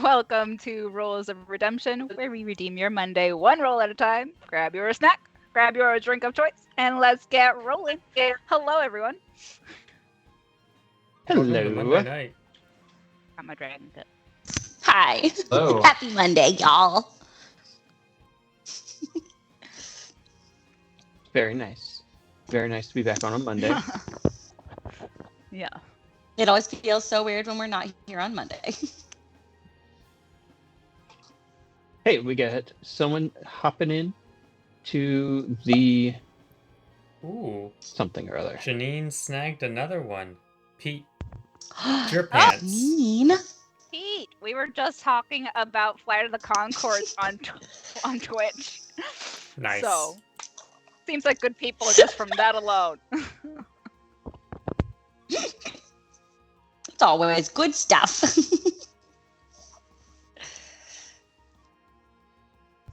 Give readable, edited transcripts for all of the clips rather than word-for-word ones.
Welcome to Rolls of Redemption, where we redeem your Monday one roll at a time. Grab your snack, grab your drink of choice, and let's get rolling. Hello, everyone. Welcome to Hello. Monday night. Got my dragon cup. Hi. Hello. Happy Monday, y'all. Very nice. Very nice to be back on a Monday. Yeah. It always feels so weird when we're not here on Monday. Hey, we got someone hopping in to the Ooh, something or other. Janine snagged another one. Pete, your pants. Mean. Pete, we were just talking about Flight of the Conchords on Twitch. Nice. So, seems like good people just from that alone. It's always good stuff.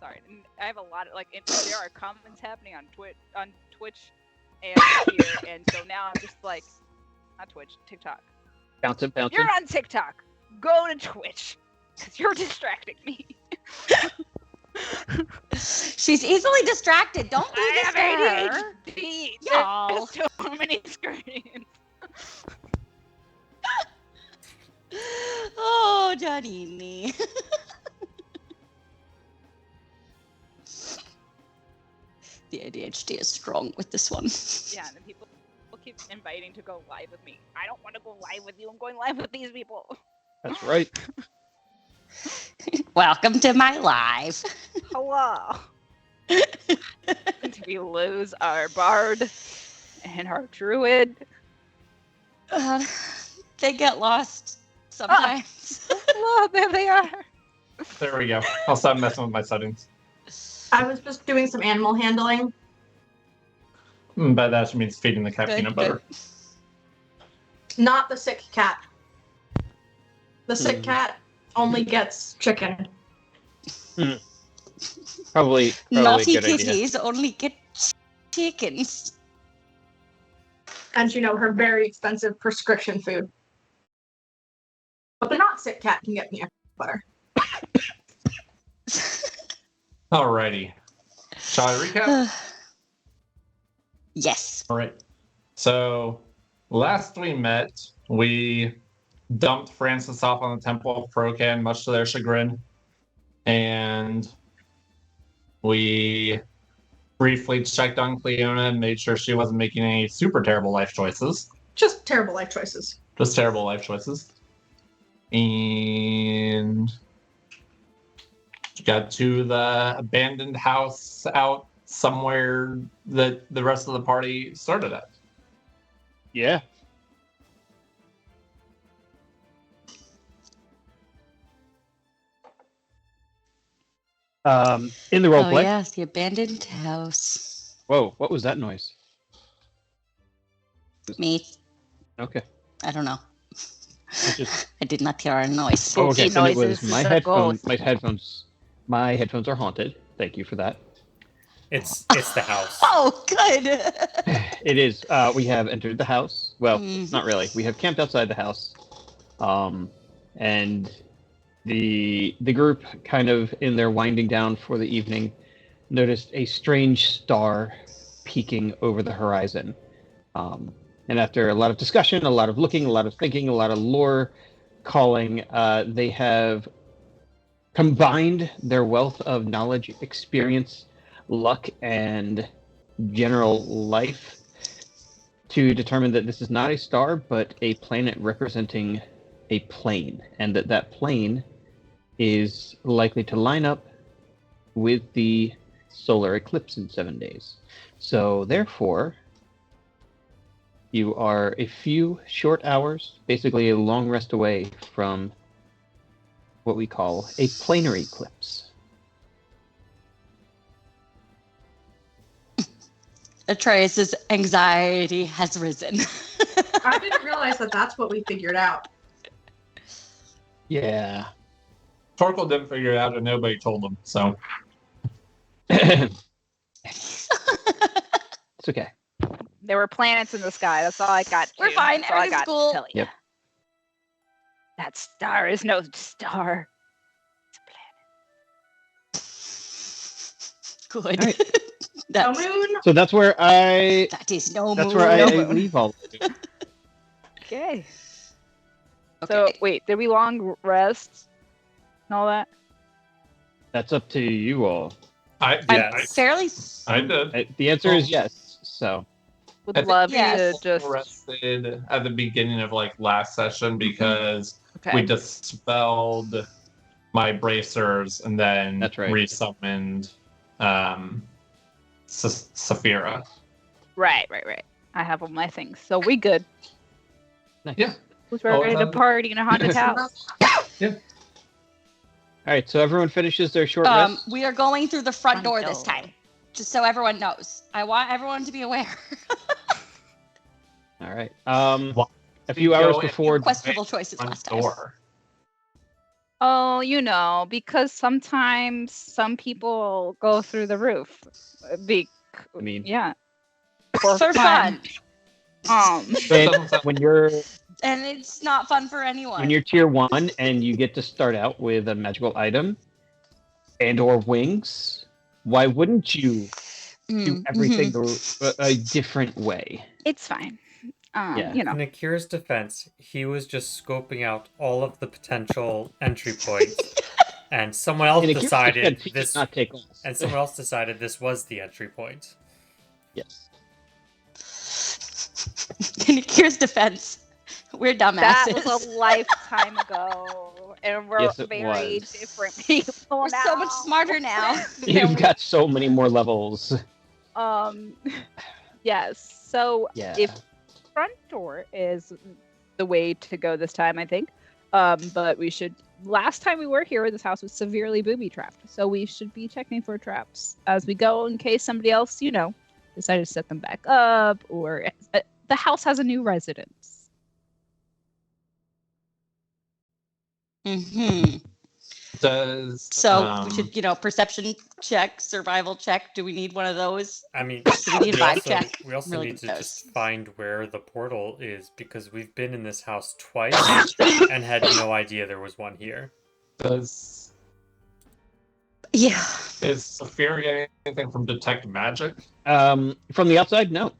Sorry, I have a lot of there are comments happening on Twitch and here, and so now I'm just like, not Twitch, TikTok. Bouncing. You're on TikTok. Go to Twitch, because you're distracting me. She's easily distracted. Don't do this to her. ADHD. Y'all. There's so many screens. Oh, Janine. The ADHD is strong with this one. Yeah, and then people keep inviting to go live with me. I don't want to go live with you. I'm going live with these people. That's right. Welcome to my live. Hello. We lose our bard and our druid. They get lost sometimes. Oh, there they are. There we go. I'll stop messing with my settings. I was just doing some animal handling. By that she means feeding the cat Good, peanut butter. Not the sick cat. The sick cat only gets chicken. Probably a Naughty good idea. kitties only get chickens. And her very expensive prescription food. But the not sick cat can get peanut butter. Alrighty. Shall I recap? Yes. Alright. So, last we met, we dumped Francis off on the Temple of Procan, much to their chagrin. And we briefly checked on Cleona and made sure she wasn't making any super terrible life choices. Just terrible life choices. Just terrible life choices. And got to the abandoned house out somewhere that the rest of the party started at. Yeah. In the roleplay. yes, the abandoned house. Whoa, what was that noise? Me. Okay. I don't know. It just... I did not hear a noise. Oh, okay. Spooky Then it was noises, my it's a headphones. ghost. My headphones are haunted. Thank you for that. It's the house. Oh, good. It is. We have entered the house. Well, Mhm. not really. We have camped outside the house, and the group, kind of in their winding down for the evening, noticed a strange star peeking over the horizon. And after a lot of discussion, a lot of looking, a lot of thinking, a lot of lore calling, they have combined their wealth of knowledge, experience, luck, and general life to determine that this is not a star, but a planet representing a plane, and that plane is likely to line up with the solar eclipse in 7 days. So, therefore, you are a few short hours, basically a long rest away from what we call a planar eclipse. Atreus' anxiety has risen. I didn't realize that that's what we figured out. Yeah. Torkel didn't figure it out and nobody told him, so. It's okay. There were planets in the sky. That's all I got. We're fine. That's all I Everything's got cool. to tell you. Yep. That star is no star. Good. Alright. No That's, moon. So that's where I that is no that's moon. where no I moon. leave all of you. Okay. So Okay. wait, did we long rest and all that? That's up to you all. I Yes. Fairly. I did. The answer is yes. So Would I think love yes. to just Rested at the beginning of like last session because okay. we dispelled my bracers and then That's right. resummoned Saphira. Right. I have all my things, so we good. nice. Yeah. Who's Oh, ready to um, party in a haunted house? All right. So everyone finishes their short rest. We are going through the front Front door this door. time, just so everyone knows. I want everyone to be aware. All right. Why A few go hours in before. Questionable choices Front last time. door. Oh, because sometimes some people go through the roof. I mean, Yeah. For fun. when you're And it's not fun for anyone. when you're tier 1 and you get to start out with a magical item and or wings, why wouldn't you do everything a different way? It's fine. Yeah. In Akira's defense, he was just scoping out all of the potential entry points, and someone else In Akira's decided defense, he did this. not take off. And someone else decided this was the entry point. Yes. In Akira's defense, we're dumbasses. That was a lifetime ago, and we're Yes, it very was. different people We're now. so much smarter now. You've got so many more levels. Yes. So Yeah. if front door is the way to go this time, I think. But we should. Last time we were here, this house was severely booby trapped, so we should be checking for traps as we go in case somebody else, decided to set them back up, or the house has a new residence. Does So we should, perception check, survival check. Do we need one of those? I mean, we need a vibe check? we also Really need to good just those. find where the portal is because we've been in this house twice and had no idea there was one here. does Yeah. is Saphira getting anything from detect magic? From the outside, no.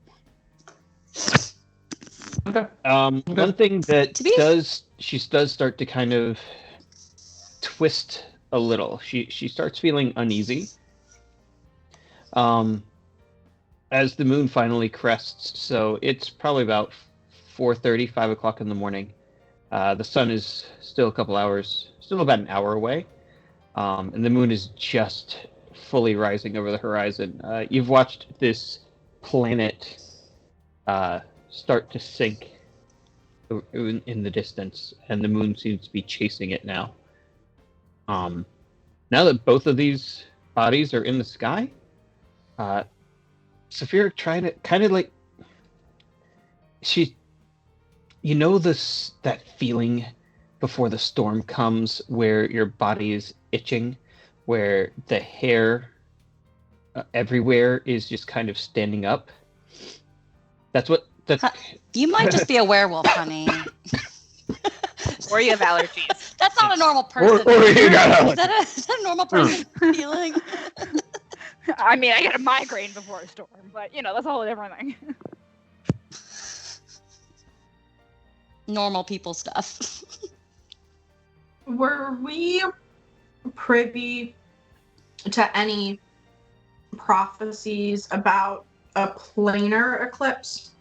Okay. One thing that To be- she does start to kind of twist a little. She starts feeling uneasy. As the moon finally crests, so it's probably about 4:30, 5 o'clock in the morning. The sun is still about an hour away, and the moon is just fully rising over the horizon. You've watched this planet start to sink in the distance, and the moon seems to be chasing it now. Now that both of these bodies are in the sky, Saphira tried to kind of like that feeling before the storm comes where your body is itching, where the hair everywhere is just kind of standing up. That's You might just be a werewolf, honey. Or you have allergies. That's not a normal person. or you got Is that a normal person feeling? I mean, I get a migraine before a storm, but that's a whole different thing. Normal people stuff. Were we privy to any prophecies about a planar eclipse?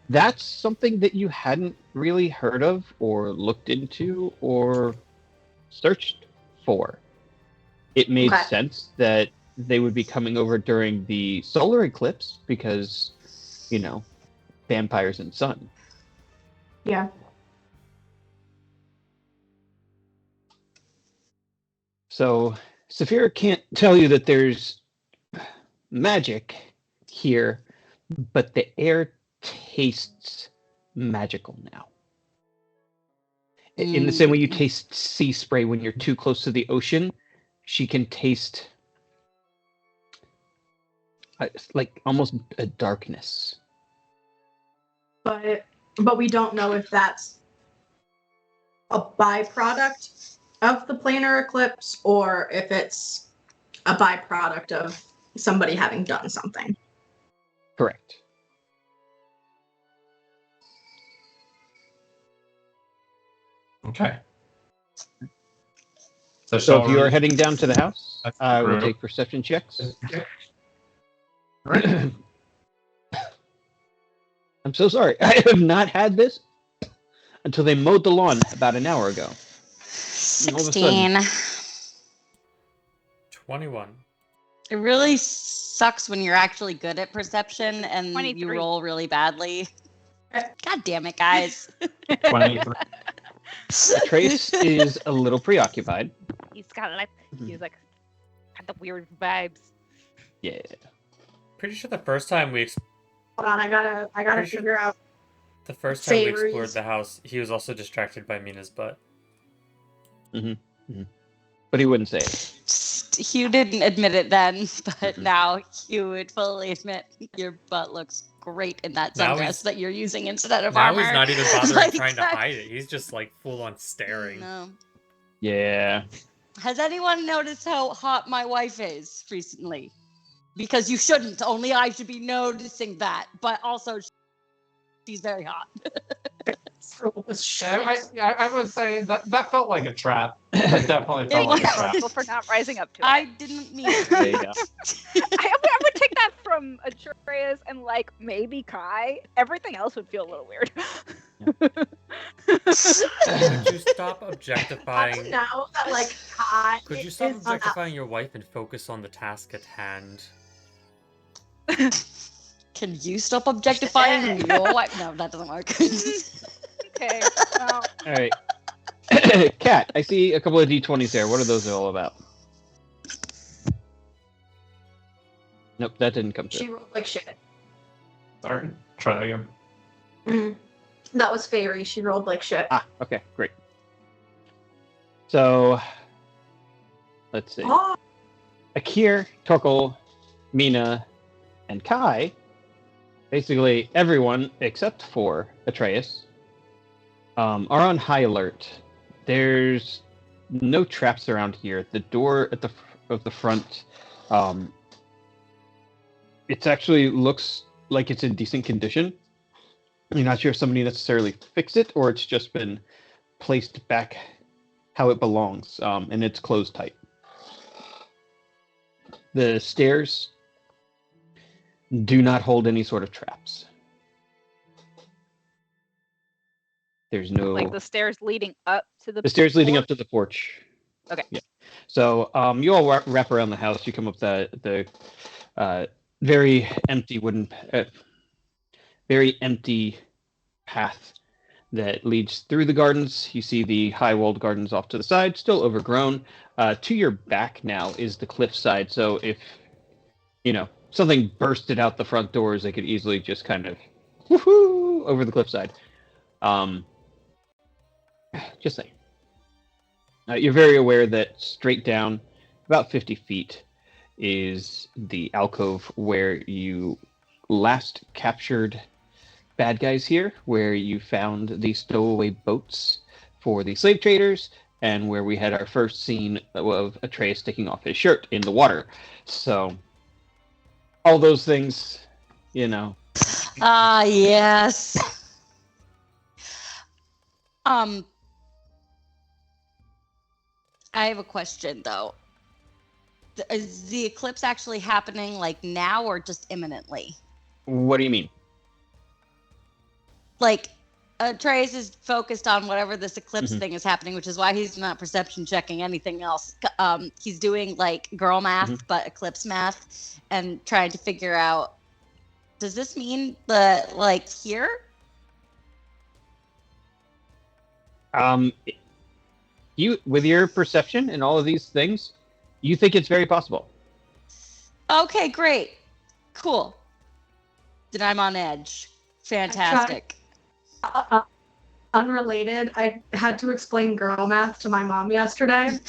That's something that you hadn't really heard of or looked into or searched for. It made Okay. sense that they would be coming over during the solar eclipse because, vampires and sun. Yeah. So, Saphira can't tell you that there's magic here, but the air tastes magical now. In the same way you taste sea spray when you're too close to the ocean, she can taste like almost a darkness. But we don't know if that's a byproduct of the planar eclipse or if it's a byproduct of somebody having done something. Correct. Okay. So if you are heading down to the house, That's I will brutal. take perception checks. Right. I'm so sorry. I have not had this until they mowed the lawn about an hour ago. And all of a sudden- 16. 21. It really sucks when you're actually good at perception and you 23. roll really badly. God damn it, guys. 23. Trace is a little preoccupied. He's got like he's like got the weird vibes. Yeah. Pretty sure the first time we Hold on, I gotta Pretty sure- figure out. the first time we Favories. explored the house, he was also distracted by Mina's butt. But he wouldn't say it. Hugh didn't admit it then, but now Hugh would fully admit your butt looks great in that Now sundress he's- that you're using instead of Now armor. he's not even bothering Like trying to that. hide it. He's just like full on staring. No. Yeah. Has anyone noticed how hot my wife is recently? Because you shouldn't. Only I should be noticing that. But also, she's very hot. I would say that felt like a trap. That definitely felt like a trap. Responsible for not rising up to it. I didn't mean it. There you go. I would take that from Atreus and like maybe Kai. Everything else would feel a little weird. Could you stop Now objectifying? that like Kai Could you stop is on objectifying your wife and focus on the task at hand? Can you stop objectifying your wife? No, that doesn't work. Okay. Well, All right. Kat, I see a couple of d20s there. What are those all about? Nope, that didn't come she through. rolled like shit. Sorry. Try that again. Mhm. That was Fairy. She rolled like shit. Ah, okay, great. So, let's see. Oh, Akir, Torkel, Mina, and Kai, basically everyone except for Atreus, are on high alert. There's no traps around here. The door at the front, it actually looks like it's in decent condition. You're not sure if somebody necessarily fixed it or it's just been placed back how it belongs, and it's closed tight. The stairs do not hold any sort of traps. There's no like the stairs leading up to the stairs leading porch? up to the porch. Okay. Yeah. So you all wrap around the house. You come up the very empty very empty path that leads through the gardens. You see the high-walled gardens off to the side, still overgrown. To your back now is the cliffside. So if something bursted out the front doors, they could easily just kind of woohoo over the cliffside. Just saying. You're very aware that straight down, about 50 feet, is the alcove where you last captured bad guys here, where you found the stowaway boats for the slave traders, and where we had our first scene of Atreus taking off his shirt in the water. So, all those things, Ah, yes. I have a question though. Is the eclipse actually happening like now or just imminently? What do you mean? Like, Trace is focused on whatever this eclipse Mhm. thing is happening, which is why he's not perception checking anything else. He's doing like girl math, but eclipse math, and trying to figure out, does this mean the like here? You, with your perception and all of these things, you think it's very possible. Okay, great. Cool. Then I'm on edge. Fantastic. unrelated. I had to explain girl math to my mom yesterday,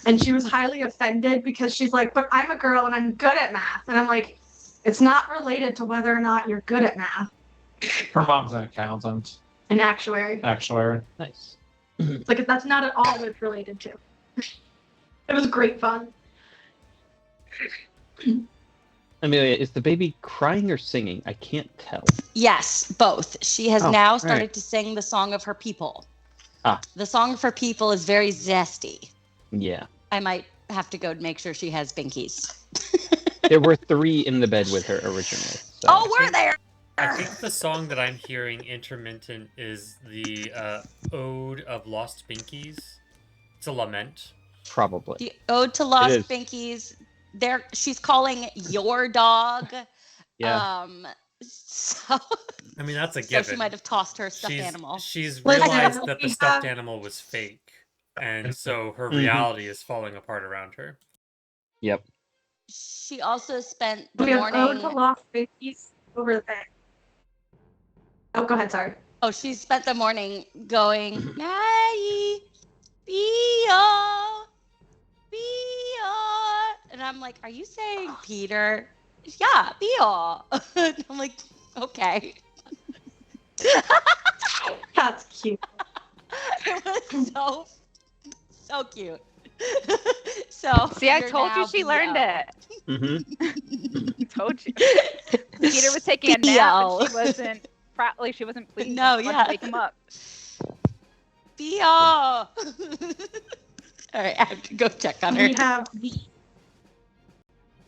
and she was highly offended because she's like, "But I'm a girl and I'm good at math," and I'm like, "It's not related to whether or not you're good at math." Her mom's an accountant, An actuary. actuary. Nice. It's like that's not at all what it's related to. It was great fun. Amelia, is the baby crying or singing? I can't tell. Yes, both. She has Oh, now all started right. to sing the song of her people. Ah. The song of her people is very zesty. Yeah. I might have to go make sure she has binkies. There were 3 in the bed with her originally. So. Oh, were there? I think the song that I'm hearing intermittent is the Ode of Lost Binkies. It's a lament. Probably. The Ode to Lost is. Binkies. There, she's calling your dog. Yeah. So, I mean, that's a so given. she might have tossed her stuffed animal. She's Listen, realized that the we stuffed have- animal was fake, and so her Mhm. reality is falling apart around her. Yep. She also spent the We have Ode morning. to Lost Binkies over there. Oh, go ahead. Sorry. Oh, she spent the morning going, Maggie, Bio, Bio. And I'm like, are you saying Peter? Yeah, Bio. And I'm like, okay. That's cute. It was so cute. So See, I you're told you now she learned Bio. it. Mm-hmm. Told you. Peter was taking a nap and she Bio. wasn't she wasn't pleased. No, She wanted yeah. to wake him up. Bio. All right, I have to go check on her.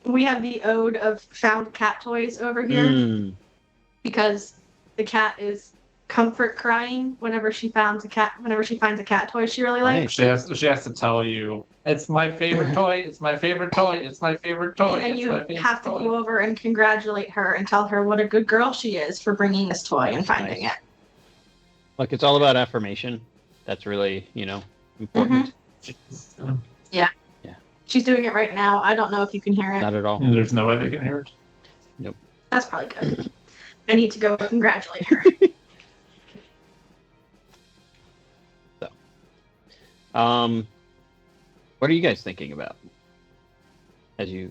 We have the Ode of found cat toys over here because the cat is comfort crying whenever she finds a cat toy she really likes. Nice. She has to tell you, it's my favorite toy. It's my favorite toy. It's my favorite toy. And it's you my favorite have to toy. go over and congratulate her and tell her what a good girl she is for bringing this toy and finding Nice. it. Look, it's all about affirmation. That's really, important. She's doing it right now. I don't know if you can hear it. Not at all. And there's no way they can hear it. That's probably good. I need to go congratulate her. What are you guys thinking about as you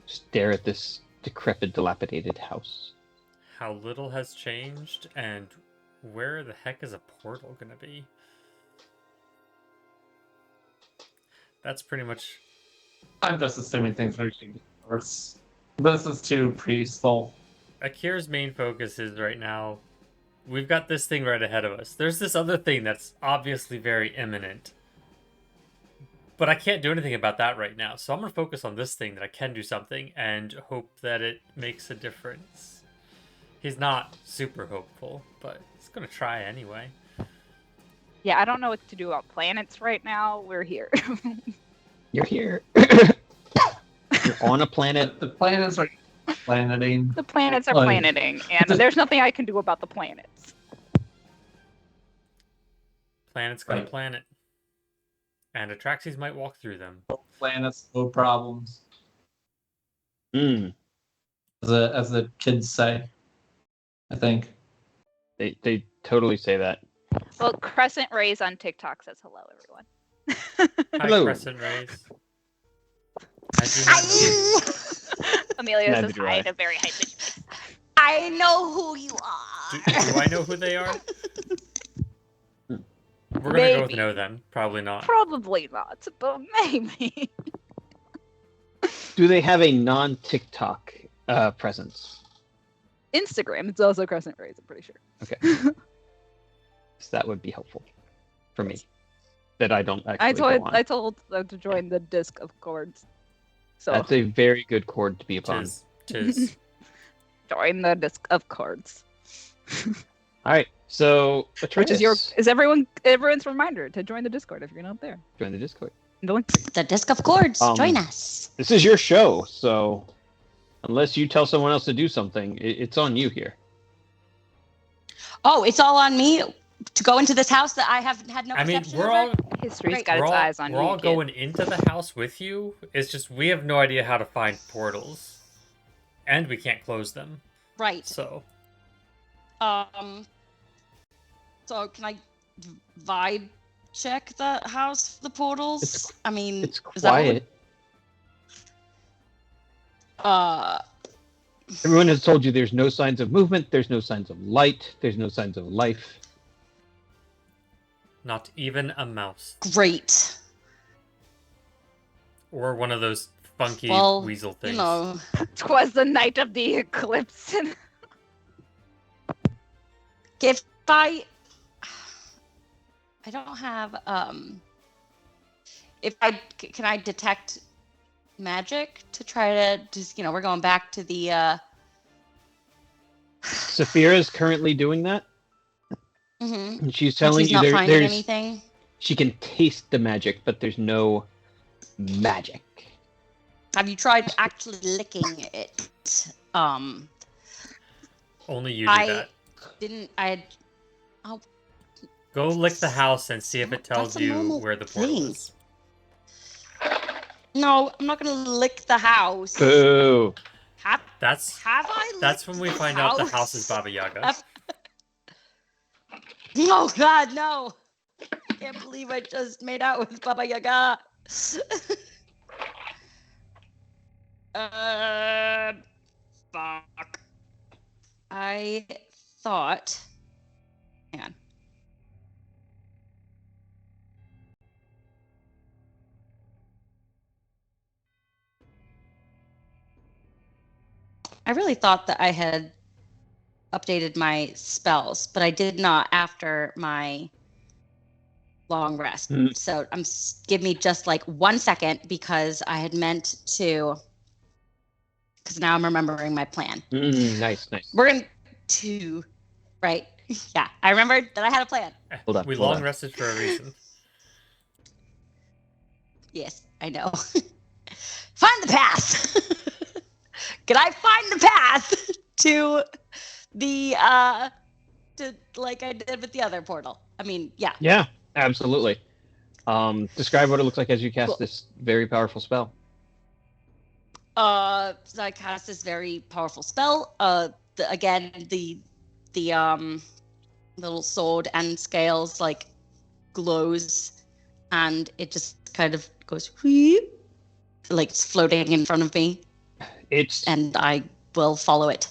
stare at this decrepit, dilapidated house? How little has changed, and where the heck is a portal gonna be? That's pretty much. I'm just assuming things are getting worse. This is too peaceful. Akira's main focus is right now. We've got this thing right ahead of us. There's this other thing that's obviously very imminent. But I can't do anything about that right now. So I'm going to focus on this thing that I can do something and hope that it makes a difference. He's not super hopeful, but he's going to try anyway. Yeah, I don't know what to do about planets right now. We're here. You're here. You're on a planet. The planets are planeting. The planets are Like- planeting, and there's nothing I can do about the planets. Planet's going Right. to planet. And Atraxes might walk through them. Planets, no problems. Mm. As the kids say. I think. They totally say that. Well, Crescent Rays on TikTok says hello, everyone. Hi, Hello. Crescent Rays. I do not know. Amelia Neither says do hi I. in a very high pitch. I know who you are. Do I know who they are? We're gonna go with Maybe. no then. Probably not. Probably not, but maybe. Do they have a non-TikTok presence? Instagram, it's also Crescent Rays, I'm pretty sure. Okay. So that would be helpful for me. That I don't actually go on. I told them to join the Disc of Chords. So That's a very good chord to be upon. Tis. join the Disc of Chords. All right, so Which is Atreus, everyone's reminder to join the Discord if you're not there. join the Discord. The link. The Disc of Chords. Join us. This is your show, so unless you tell someone else to do something, it's on you here. Oh, it's all on me to go into this house that I have had no I mean, perception we're over? all History's Right. got we're its all, eyes on we're you, all kid. going into the house with you. It's just we have no idea how to find portals, and we can't close them. Right. So So can I vibe check the house, the portals? It's- I mean, It's is that what quiet. Everyone has told you there's no signs of movement, there's no signs of light, there's no signs of life. not even a mouse great. or one of those funky Well, weasel things. you know, 'Twas the night of the eclipse. if I don't have if I can I detect magic to try to just we're going back to the Saphira is currently doing that. mhm. And she's telling She's you not finding there's anything. she can taste the magic, but there's no magic. Have you tried actually licking it? Only you do I that. didn't. Go lick the house and see if it tells That's a you normal where the portal thing. is. No, I'm not gonna lick the house. Boo! Have That's I? that's licked when we the find out the house is Baba Yaga. Have- Oh God, no! I can't believe I just made out with Baba Yaga. Fuck. I thought. Hang on. I really thought that I had updated my spells, but I did not after my long rest. Mm. So give me just like 1 second because I had meant to. Because now I'm remembering my plan. Nice. We're going to, right? Yeah, I remembered that I had a plan. Hold on, We hold long on. rested for a reason. Yes, I know. Find the path. Can I find the path to the to like I did with the other portal? I mean, yeah. Yeah, absolutely. Describe what it looks like as you cast Cool. this very powerful spell. So I cast this very powerful spell. Again, the little sword and scales like glows, and it just kind of goes wheep, like it's floating in front of me, It's and I will follow it.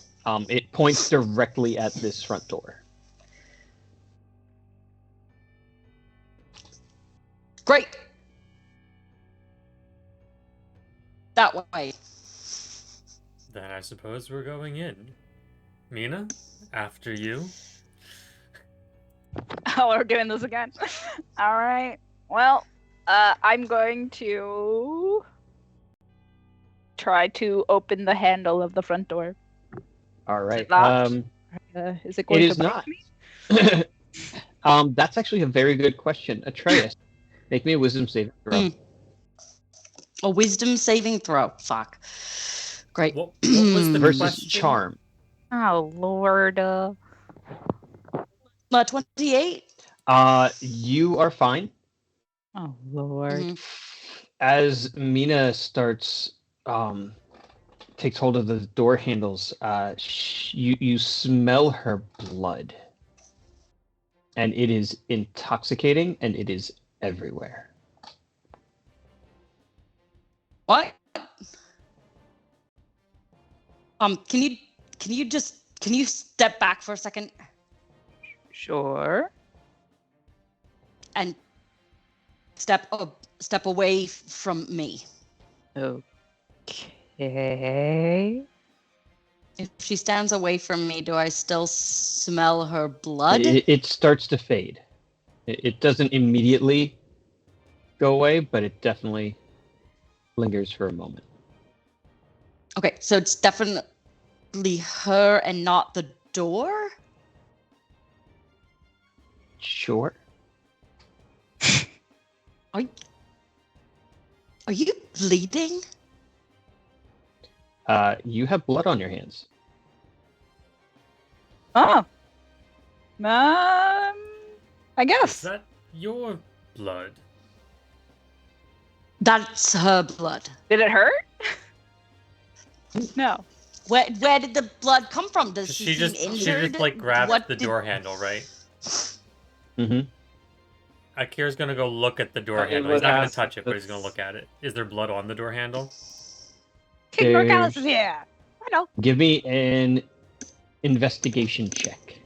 it points directly at this front door. Great. That way. Then I suppose we're going in. Mina, after you. Oh, we're doing this again. All right. Well, I'm going to try to open the handle of the front door. All right. locked? Is it going It to is bite not. me? That's actually a very good question. Atreus, make me a wisdom saving throw. A wisdom saving throw. Fuck. Great. What was the Versus question? charm. Oh Lord. 28. You are fine. Oh Lord. Mhm. As Mina starts takes hold of the door handles, you smell her blood, and it is intoxicating, and it is everywhere. What? Can you step back for a second Sure. and step away from me? Okay. If she stands away from me, do I still smell her blood? It starts to fade. It doesn't immediately go away, but it definitely lingers for a moment. Okay, so it's definitely her and not the door? Sure. Are you bleeding? You have blood on your hands. Oh. I Is guess. that your blood? That's her blood. Did it hurt? No. Where did the blood come from? Does she seem She injured? just like grabbed What the did- door handle, right? Mm-hmm. Akira's gonna go look at the door It handle. He's would not gonna ask touch it, if but he's gonna look at it. Is there blood on the door handle? King Morgalis is There's- here. I know. Give me an investigation check.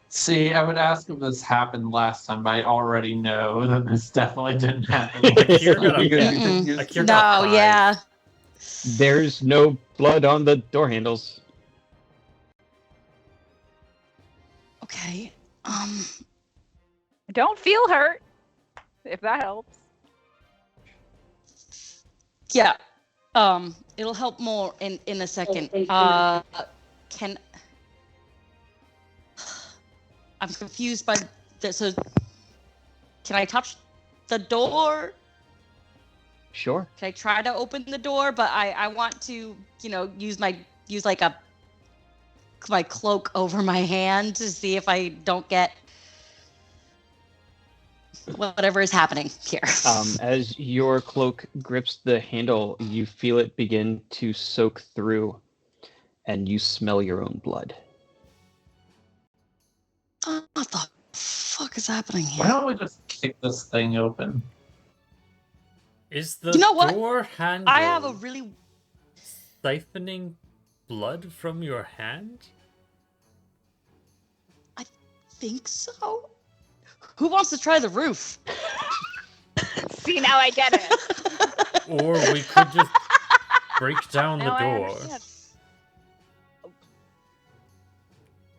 See, I would ask if this happened last time, but I already know that this definitely didn't happen Akira got a- because you Mm-mm. can use Akira got No, 5. yeah. There's no blood on the door handles. Okay. I don't feel hurt. If that helps. Yeah. It'll help more in a second. Can I'm confused by this. So, can I touch the door? Sure. Can I try to open the door? But I want to, use like my cloak over my hand to see if I don't get whatever is happening here. As your cloak grips the handle, you feel it begin to soak through, and you smell your own blood. What the fuck is happening Why here? don't we just kick this thing open? Is the You know what? door handle I have a really siphoning blood from your hand? think so. Who wants to try the roof? See, now I get it. Or we could just break down the Now I door. understand.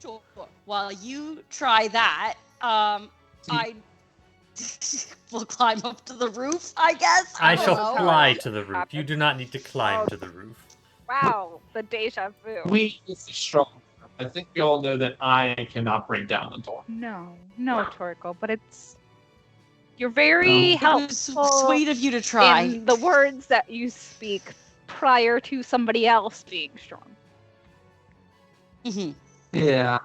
Sure. While you try that, I will climb up to the roof, I guess. I don't shall know. fly to the roof. You do not need to climb Oh. to the roof. Wow, the deja vu. We is strong. I think we all know that I cannot break down the door. No, Torkel, but you're very It was helpful sweet of you to try. in the words that you speak prior to somebody else being strong. Mhm. Yeah.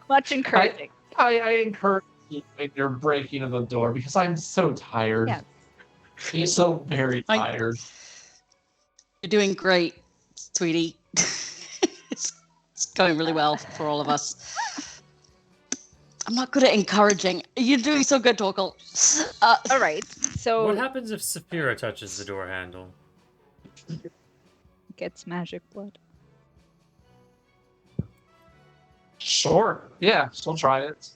Much encouraging. I encourage you in your breaking of the door because I'm so tired. Yes. I'm so very tired. You're doing great, sweetie. it's going really well for all of us. I'm not good at encouraging. You're doing so good, Torkel. All right, so What happens if Saphira touches the door handle? gets magic blood. Sure. Yeah, she'll try it.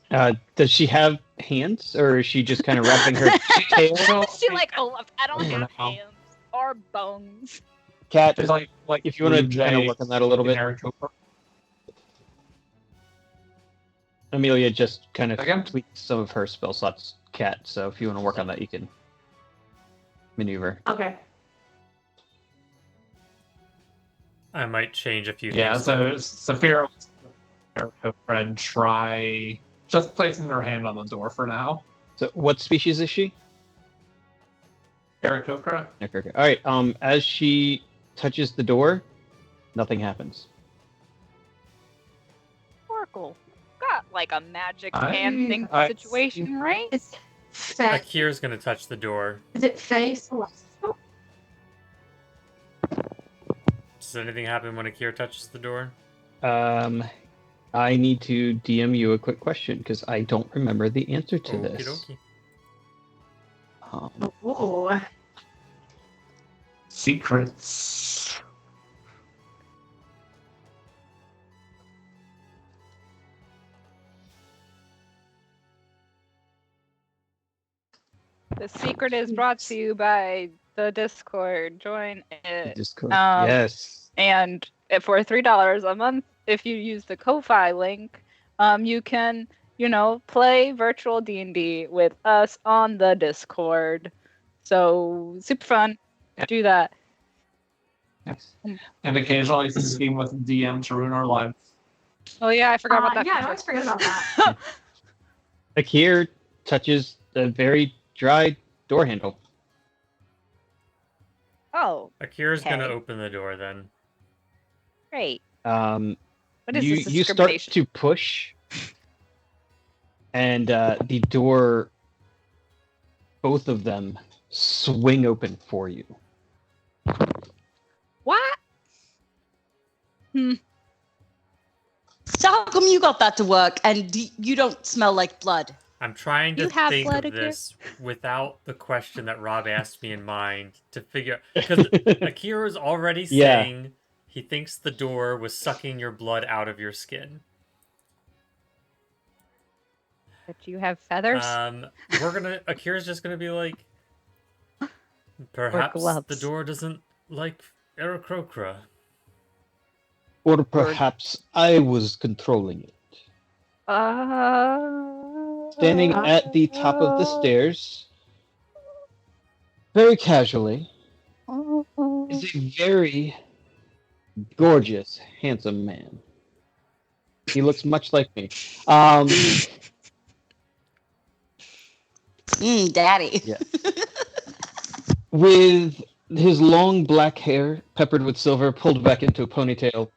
Does she have hands, or is she just kind of wrapping her tail? She like, oh, I don't have No. hands or bones. Cat, She's like if you want to Blue kind of Jay work on that a little in bit. Maricopa. Amelia just kind of Again? tweaked some of her spell slots, Cat. So if you want to work on that, you can maneuver. Okay. I might change a few Yeah, things. so Saphira Maricopa and try just placing her hand on the door for now. So what species is she? Aarakocra? Okay. All right. As she touches the door, nothing happens. Torkel got like a magic I- hand thing I- situation, right? Is Faye, Akira's gonna touch the door. is it Faye Celestial? Does anything happen when Akira touches the door? I need to DM you a quick question because I don't remember the answer to Okie this. dokie. Ooh. Secrets. The secret is brought to you by the Discord. Join it. Discord. Um, Yes. And for $3 a month, if you use the Ko-Fi link, you can, play virtual D&D with us on the Discord. So super fun. Do that. Nice. And occasionally scheme with DM to ruin our lives. Oh yeah, I forgot about that. Yeah, I feature. always forget about that. Akir touches a very dry door handle. Oh, Akira's gonna Okay. open the door then. great. What What is this you start discrimination? to push, and the door, both of them, swing open for you. What? So how come you got that to work and you don't smell like blood? I'm trying to You have think blood, of Akira? this without the question that Rob asked me in mind to figure because Akira's already Yeah. saying he thinks the door was sucking your blood out of your skin. But you have feathers Akira's just gonna be like, perhaps the gloves. door doesn't like Aarakocra. Or perhaps I was controlling it. Standing at the top of the stairs, very casually, is a very gorgeous, handsome man. He looks much like me. Daddy. Yeah. With his long black hair, peppered with silver, pulled back into a ponytail,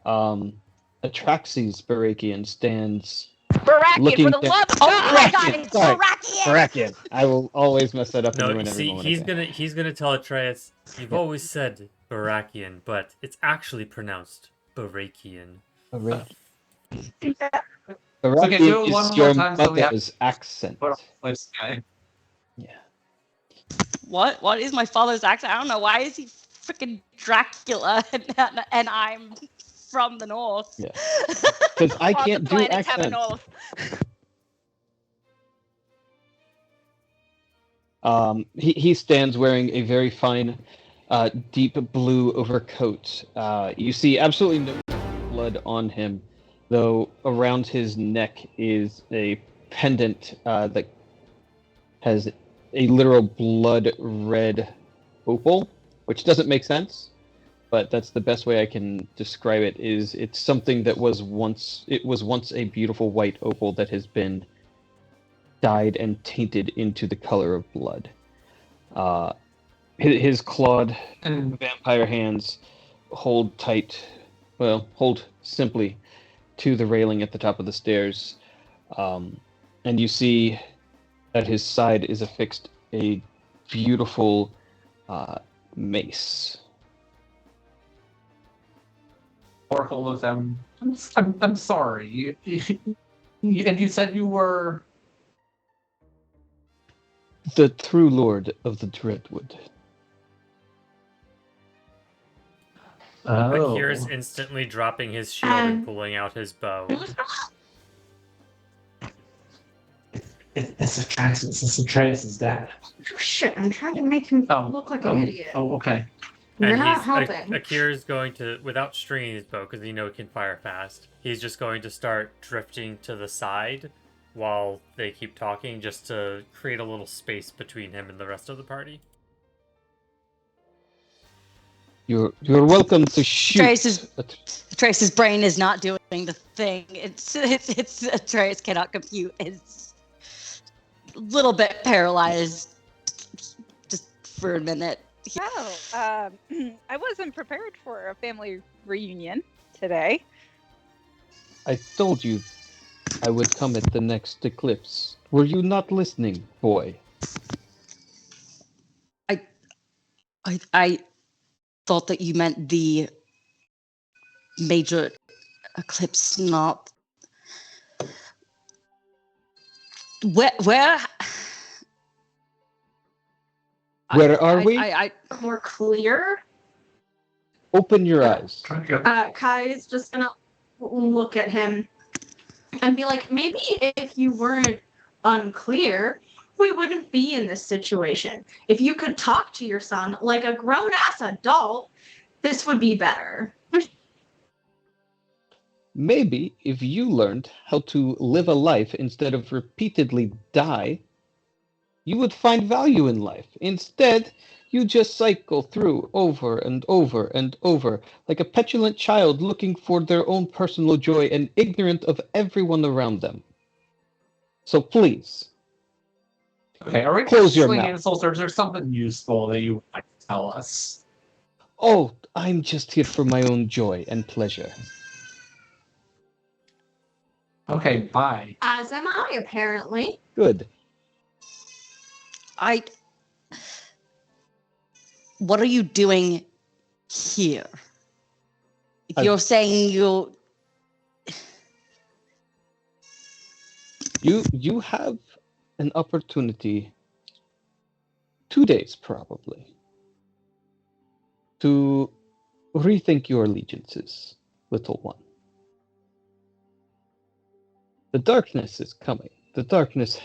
Atraxes Barakian stands Barakian, looking for the down- love of Oh God! my God, it's Sorry. Barakian! Barakian. I will always mess that up and No, ruin see, everyone. he's gonna tell Atreus, you've Yeah. always said Barakian, but it's actually pronounced Barakian. Barakian Okay, do it one is more your time so we have- mother's accent. This guy. Yeah. What? What is my father's accent? I don't know. Why is he freaking Dracula and I'm from the north? Yeah. Because I All the can't do planets have an accents. Olaf. He stands wearing a very fine, deep blue overcoat. You see absolutely no blood on him, though around his neck is a pendant that has a literal blood red opal, which doesn't make sense, but that's the best way I can describe it. Is it's something that was once a beautiful white opal that has been dyed and tainted into the color of blood. His clawed vampire hands hold simply to the railing at the top of the stairs, and you see at his side is affixed a beautiful mace. Oracle with them. I'm sorry. And you said you were. The true lord of the Dreadwood. Oh. Akira's instantly dropping his shield and pulling out his bow. It's Atreus' dad. Shit, I'm trying to make him look like an idiot. Oh, okay. You're And not helping. Akira's going to, without stringing his bow, because he can fire fast, he's just going to start drifting to the side while they keep talking, just to create a little space between him and the rest of the party. You're welcome to shoot. Trace's brain is not doing the thing. It's Trace cannot compute. It's a little bit paralyzed just for a minute. Oh, I wasn't prepared for a family reunion today. I told you I would come at the next eclipse. Were you not listening, boy? I thought that you meant the major eclipse, not where Where are we? More clear. Open your eyes. Kai is just gonna look at him and be like, maybe if you weren't unclear, we wouldn't be in this situation. If you could talk to your son like a grown-ass adult, this would be better. Maybe if you learned how to live a life instead of repeatedly die, you would find value in life. Instead, you just cycle through over and over and over, like a petulant child looking for their own personal joy and ignorant of everyone around them. So please, Okay, are we Close your swinging mouth. insults, or is there something useful that you would like to tell us? oh, I'm just here for my own joy and pleasure. Okay, bye. As am I, apparently. Good. What are you doing here? If I- you're saying You have an opportunity, 2 days probably, to rethink your allegiances, little one. The darkness is coming. the darkness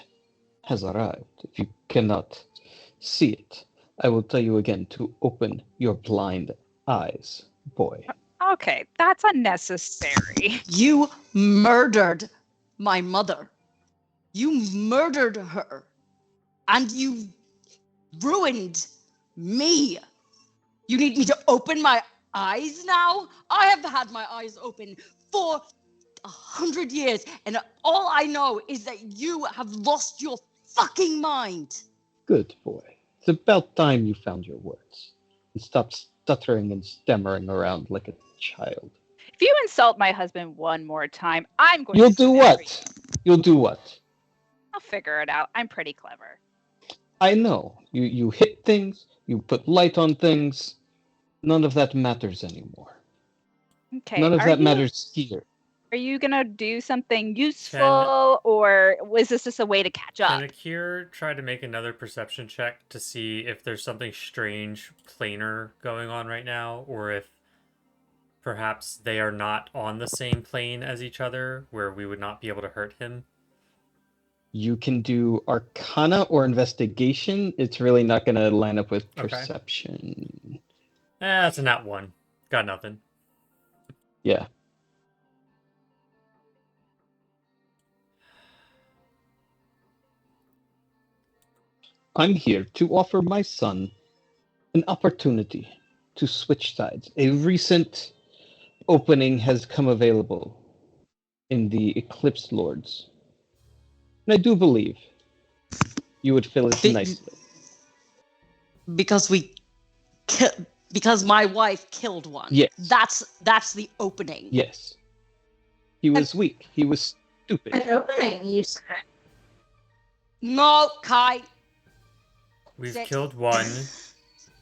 has arrived. If you cannot see it, I will tell you again to open your blind eyes, boy. Okay, that's unnecessary. You murdered my mother. You murdered her. And you ruined me. You need me to open my eyes now? I have had my eyes open for 100 years, and all I know is that you have lost your fucking mind. Good boy. It's about time you found your words and stopped stuttering and stammering around like a child. If you insult my husband one more time, I'm going You'll to do come what? after you. You'll do what? I'll figure it out. I'm pretty clever. I know. You hit things, you put light on things. None of that matters anymore. Okay. None of that matters here. Are you gonna do something useful, or was this just a way to catch up? Can Akir try to make another perception check to see if there's something strange, planar going on right now, or if perhaps they are not on the same plane as each other, where we would not be able to hurt him? You can do Arcana or Investigation. It's really not going to line up with Okay. Perception. That's a nat 1. Got nothing. Yeah. I'm here to offer my son an opportunity to switch sides. A recent opening has come available in the Eclipse Lords. And I do believe you would fill it nicely. Because because my wife killed one. Yes. That's the opening. Yes. He was weak. He was stupid. An opening, you said. No, Kai. We've Sit. killed one.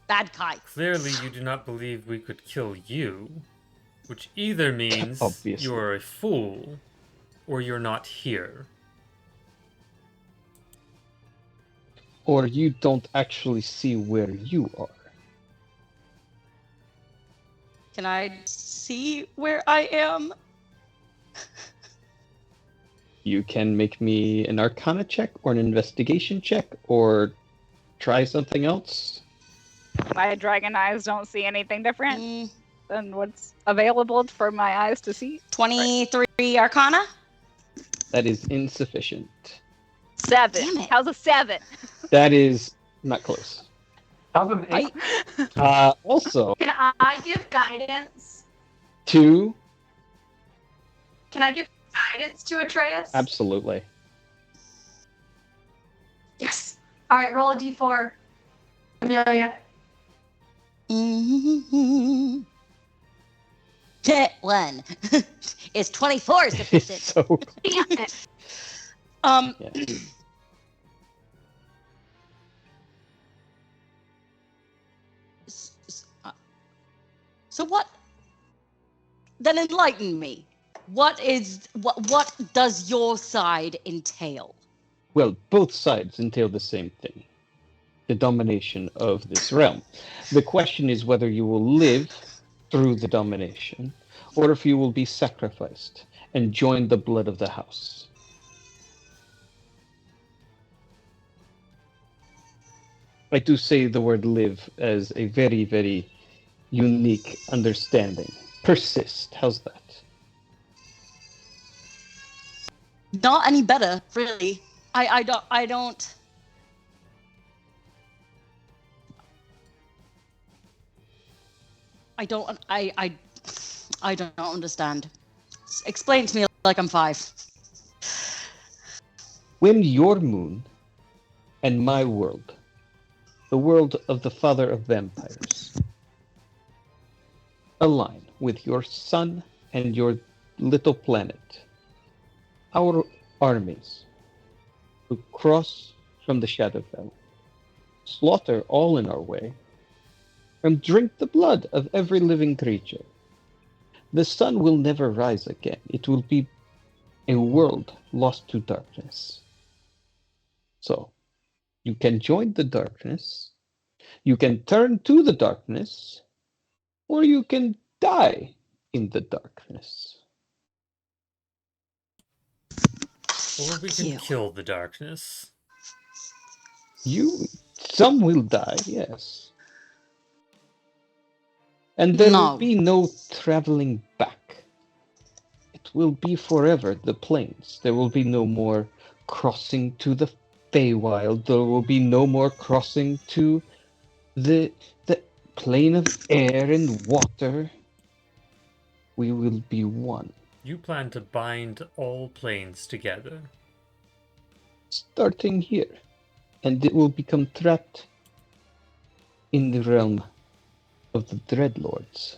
Bad Kai. Clearly, you do not believe we could kill you, which either means Obviously. you are a fool or you're not here. Or you don't actually see where you are. Can I see where I am? You can make me an Arcana check or an Investigation check or try something else. My dragon eyes don't see anything different Mm, than what's available for my eyes to see. 23 Arcana? That is insufficient. 7. Damn it. How's a 7? That is not close. How's an 8? Also, Can I give guidance? 2, Can I give guidance to Atreus? absolutely. Yes. All right, roll a d4. Amelia. Mm-hmm. 1. Is 24 sufficient? So, Damn it. yeah. So what? Then enlighten me. What does your side entail? Well, both sides entail the same thing. The domination of this realm. The question is whether you will live through the domination, or if you will be sacrificed and join the blood of the house. I do say the word live as a very, very unique understanding. Persist. How's that? Not any better, really. I don't. I don't understand. Explain to me like I'm 5. When your moon and my world, the world of the father of vampires, align with your sun and your little planet, our armies will cross from the Shadowfell, slaughter all in our way, and drink the blood of every living creature. The sun will never rise again. It will be a world lost to darkness. So, you can join the darkness, you can turn to the darkness, or you can die in the darkness. Or we Fuck can you. kill the darkness. Some will die, yes. And there will No. be no traveling back. It will be forever, the plains. There will be no more crossing to the Feywild. There will be no more crossing to the plane of air and water. We will be one. You plan to bind all planes together. Starting here. And it will become trapped in the realm of the Dreadlords.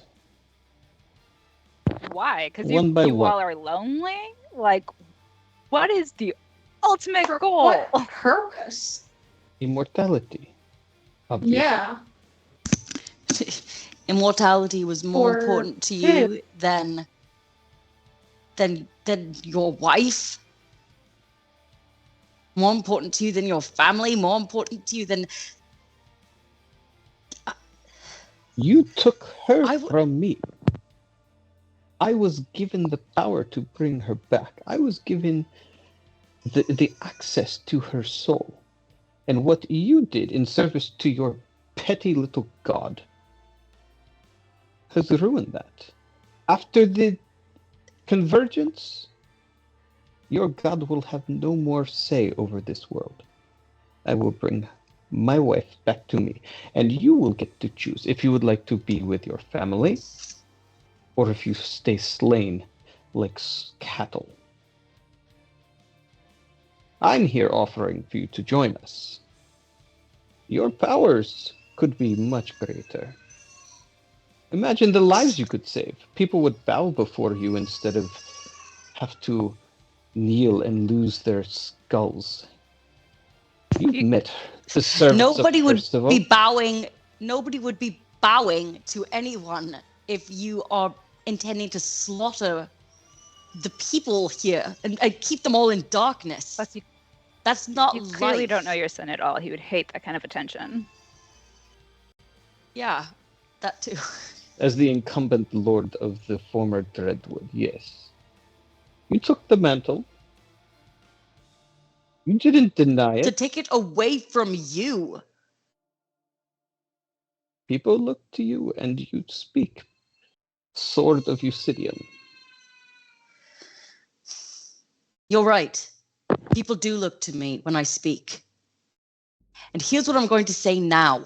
Why? Because One by you one. all are lonely? Like, what is the ultimate For goal? what purpose? Immortality. Obviously. Yeah. Immortality was more For important to him. you than your wife? More important to you than your family? More important to you than... You took her I w- from me. I was given the power to bring her back. I was given the access to her soul. And what you did in service to your petty little god has ruined that. After the convergence, your god will have no more say over this world. I will bring my wife back to me, and you will get to choose if you would like to be with your family, or if you stay slain like cattle. I'm here offering for you to join us. Your powers could be much greater. Imagine the lives you could save. People would bow before you instead of have to kneel and lose their skulls. You've met the servants Nobody of would Percival. be bowing. Nobody would be bowing to anyone if you are intending to slaughter the people here and keep them all in darkness. Plus, That's not you life. clearly don't know your son at all. He would hate that kind of attention. Yeah, that too. As the incumbent lord of the former Dreadwood, yes. You took the mantle. You didn't deny To it. take it away from you. People look to you and you speak. Sword of Eusidian. You're right. People do look to me when I speak. And here's what I'm going to say now.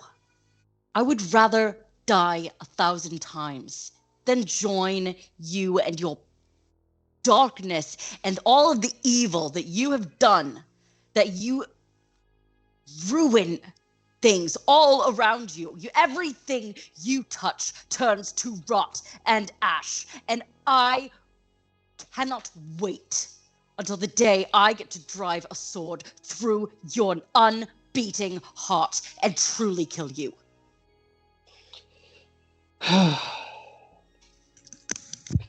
I would rather die 1,000 times than join you and your darkness and all of the evil that you have done, that you ruin things all around you. Everything you touch turns to rot and ash. And I cannot wait until the day I get to drive a sword through your unbeating heart and truly kill you. I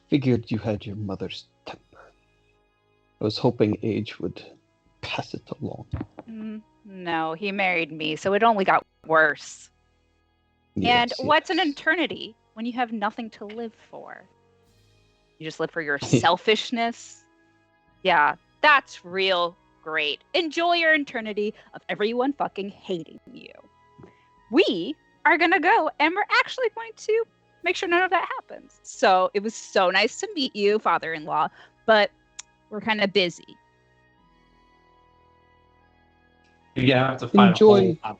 figured you had your mother's temper. I was hoping age would pass it along. No, he married me, so it only got worse. Yes, And what's an yes. eternity when you have nothing to live for? You just live for your selfishness? Yeah, that's real great. Enjoy your eternity of everyone fucking hating you. We are gonna go and we're actually going to make sure none of that happens. So it was so nice to meet you, father-in-law, but we're kind of busy. You have to find Enjoy. a whole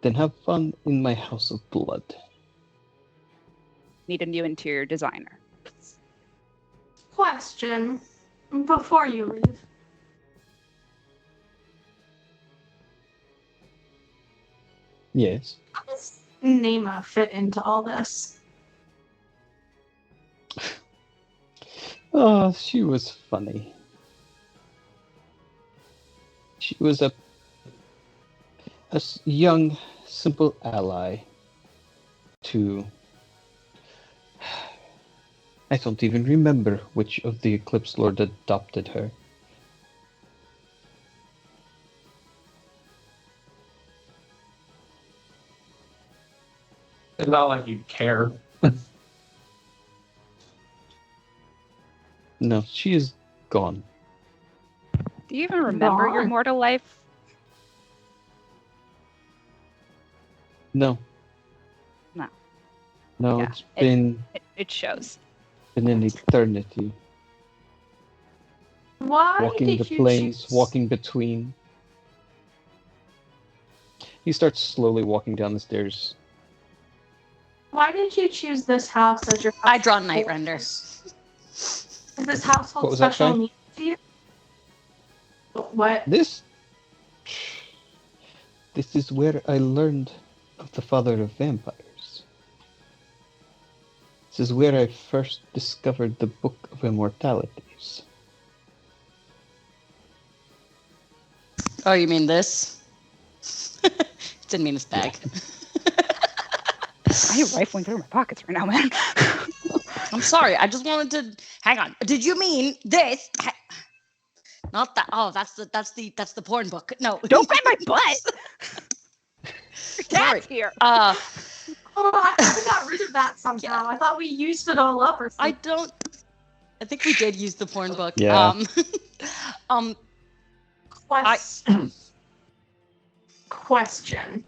Then have fun in my house of blood. Need a new interior designer. Question before you leave. Yes. How does Nema fit into all this? Oh, she was funny. She was a young, simple ally to... I don't even remember which of the Eclipse Lord adopted her. It's not like you'd care. No, she is gone. Do you even remember your Gone. mortal life? No. No. No, Yeah, it's been It shows. an eternity. Why Walking did the you plains, choose- walking between. He starts slowly walking down the stairs. Why did you choose this house as your? I draw Night Render. Is this household What was that, special Shy? needs to you? What? This is where I learned of the father of vampires. This is where I first discovered the Book of Immortalities. Oh, you mean this? Didn't mean his bag. I am rifling through my pockets right now, man. I'm sorry. I just wanted to hang on. Did you mean this? Not that. Oh, that's the porn book. No. Don't grab my butt. Sorry. Dad's here. Oh, I got rid of that somehow. I thought we used it all up or I something. don't. I think we did use the porn book. Yeah. Question.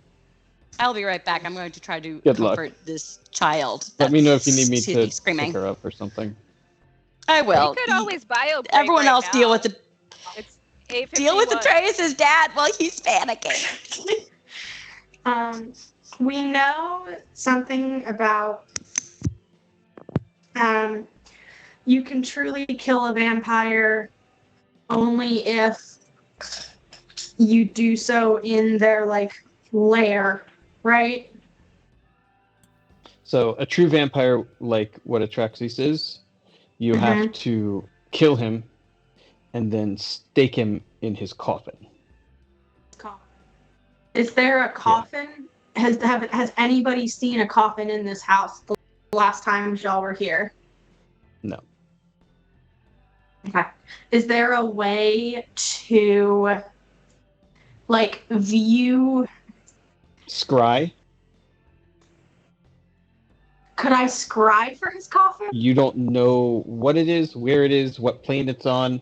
I'll be right back. I'm going to try to Good luck. comfort this child. Let me know if you need me that's to screaming. pick her up or something. I will. We could always bio. Everyone right else now. deal with the It's 8:51. deal with Atreus' dad while he's panicking. We know something about you can truly kill a vampire only if you do so in their lair, right? So a true vampire, like what Atraxis is, you have to kill him and then stake him in his coffin. Is there a coffin? Has anybody seen a coffin in this house the last time y'all were here? No. Okay. Is there a way to view? Scry, Could I scribe for his coffin? you don't know what it is, where it is, what plane it's on,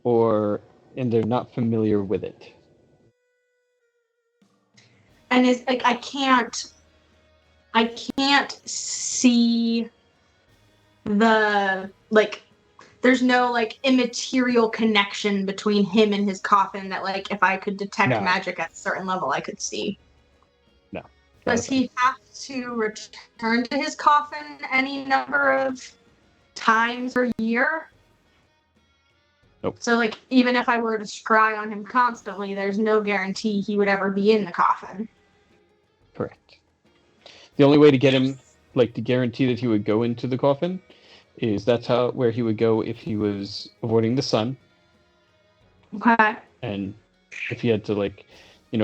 and they're not familiar with it. And is I can't see the there's no immaterial connection between him and his coffin that if I could detect No. magic at a certain level I could see. No. Does he have to return to his coffin any number of times per year? Nope. So even if I were to scry on him constantly, there's no guarantee he would ever be in the coffin. Correct. The only way to get him, to guarantee that he would go into the coffin, is where he would go if he was avoiding the sun, Okay. and if he had to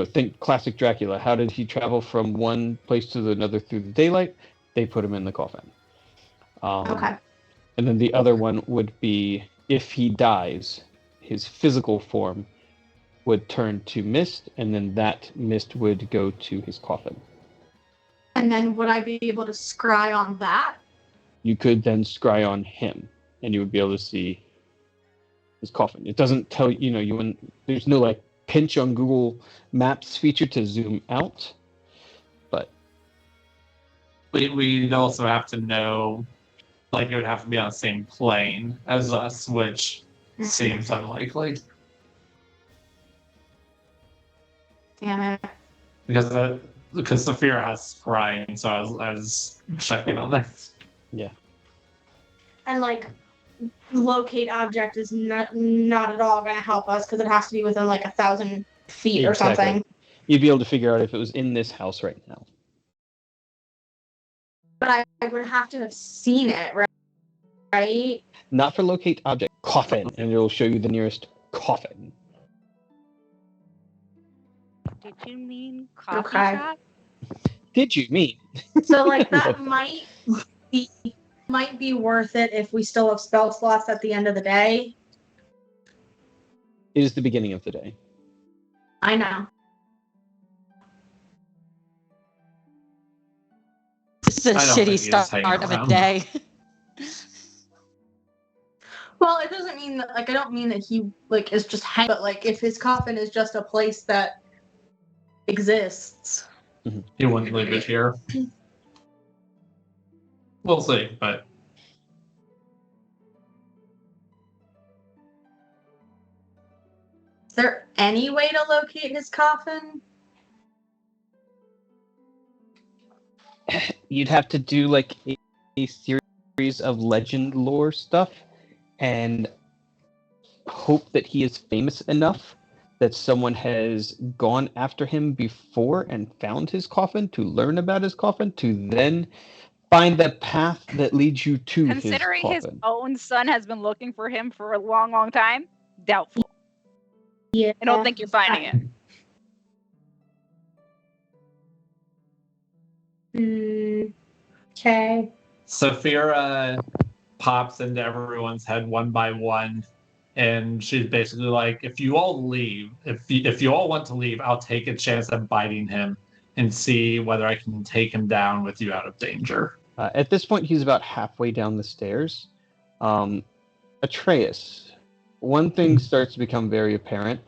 think classic Dracula. How did he travel from one place to another through the daylight? They put him in the coffin. Okay. And then the other one would be if he dies, his physical form would turn to mist, and then that mist would go to his coffin. And then would I be able to scry on that? You could then scry on him, and you would be able to see his coffin. It doesn't tell you wouldn't. There's no pinch on Google Maps feature to zoom out, but We'd also have to know, it would have to be on the same plane as us, which seems unlikely. Damn it. Because Saphira has scrying, so I was checking on that. And locate object is not at all going to help us because it has to be within 1,000 feet or Exactly. something. You'd be able to figure out if it was in this house right now. But I would have to have seen it, right? Not for locate object, coffin, and it'll show you the nearest coffin. Did you mean coffee Okay. shop? Did you mean? So that might be worth it if we still have spell slots at the end of the day. It is the beginning of the day. I know. It's a I don't shitty think he is hanging start of a around. day. Well, it doesn't mean that, like, I don't mean that he, like, is just hanging, but, like, if his coffin is just a place that exists. He wouldn't leave it here. We'll see, but Is there any way to locate his coffin? You'd have to do like a series of legend lore stuff and hope that he is famous enough that someone has gone after him before and found his coffin to learn about his coffin to then find the path that leads you to Considering his his coffin. own son has been looking for him for a long, long time, doubtful. Yeah. I don't think you're finding it. Okay. Saphira pops into everyone's head one by one, and she's basically like, "If you all leave, if you all want to leave, I'll take a chance at biting him and see whether I can take him down with you out of danger." At this point, he's about halfway down the stairs. Atreus, one thing starts to become very apparent.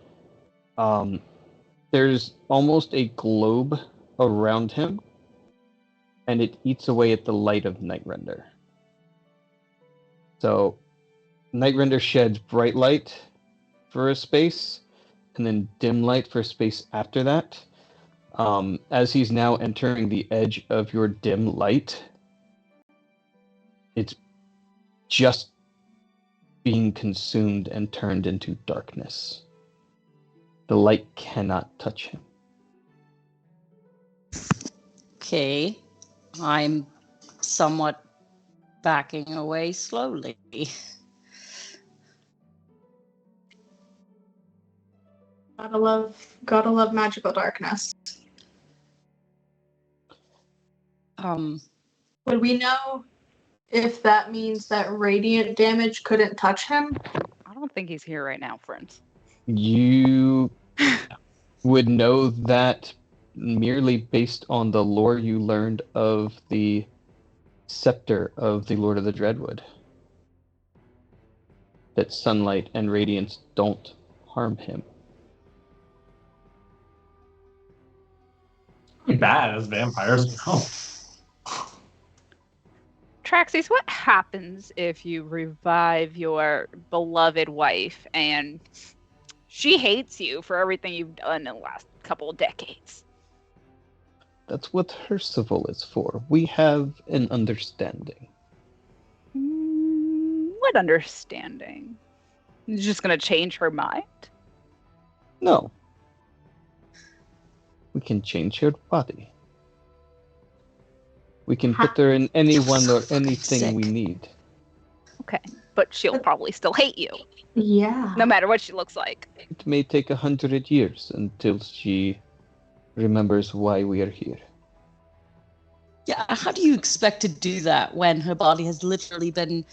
There's almost a globe around him, and it eats away at the light of Nightrender. So, Nightrender sheds bright light for a space, and then dim light for a space after that. As he's now entering the edge of your dim light, it's just being consumed and turned into darkness. The light cannot touch him. Okay. I'm somewhat backing away slowly. Gotta love magical darkness. Would we know if that means that radiant damage couldn't touch him? I don't think he's here right now, friends. You would know that merely based on the lore you learned of the scepter of the Lord of the Dreadwood. That sunlight and radiance don't harm him. Bad as vampires go. Traxxas, what happens if you revive your beloved wife and she hates you for everything you've done in the last couple of decades? That's what Percival is for. We have an understanding. What understanding? You're just gonna change her mind? No. We can change her body. We can put her in anyone or anything we need. Okay, but she'll probably still hate you, Yeah. no matter what she looks like. It may take 100 years until she remembers why we are here. Yeah, how do you expect to do that when her body has literally been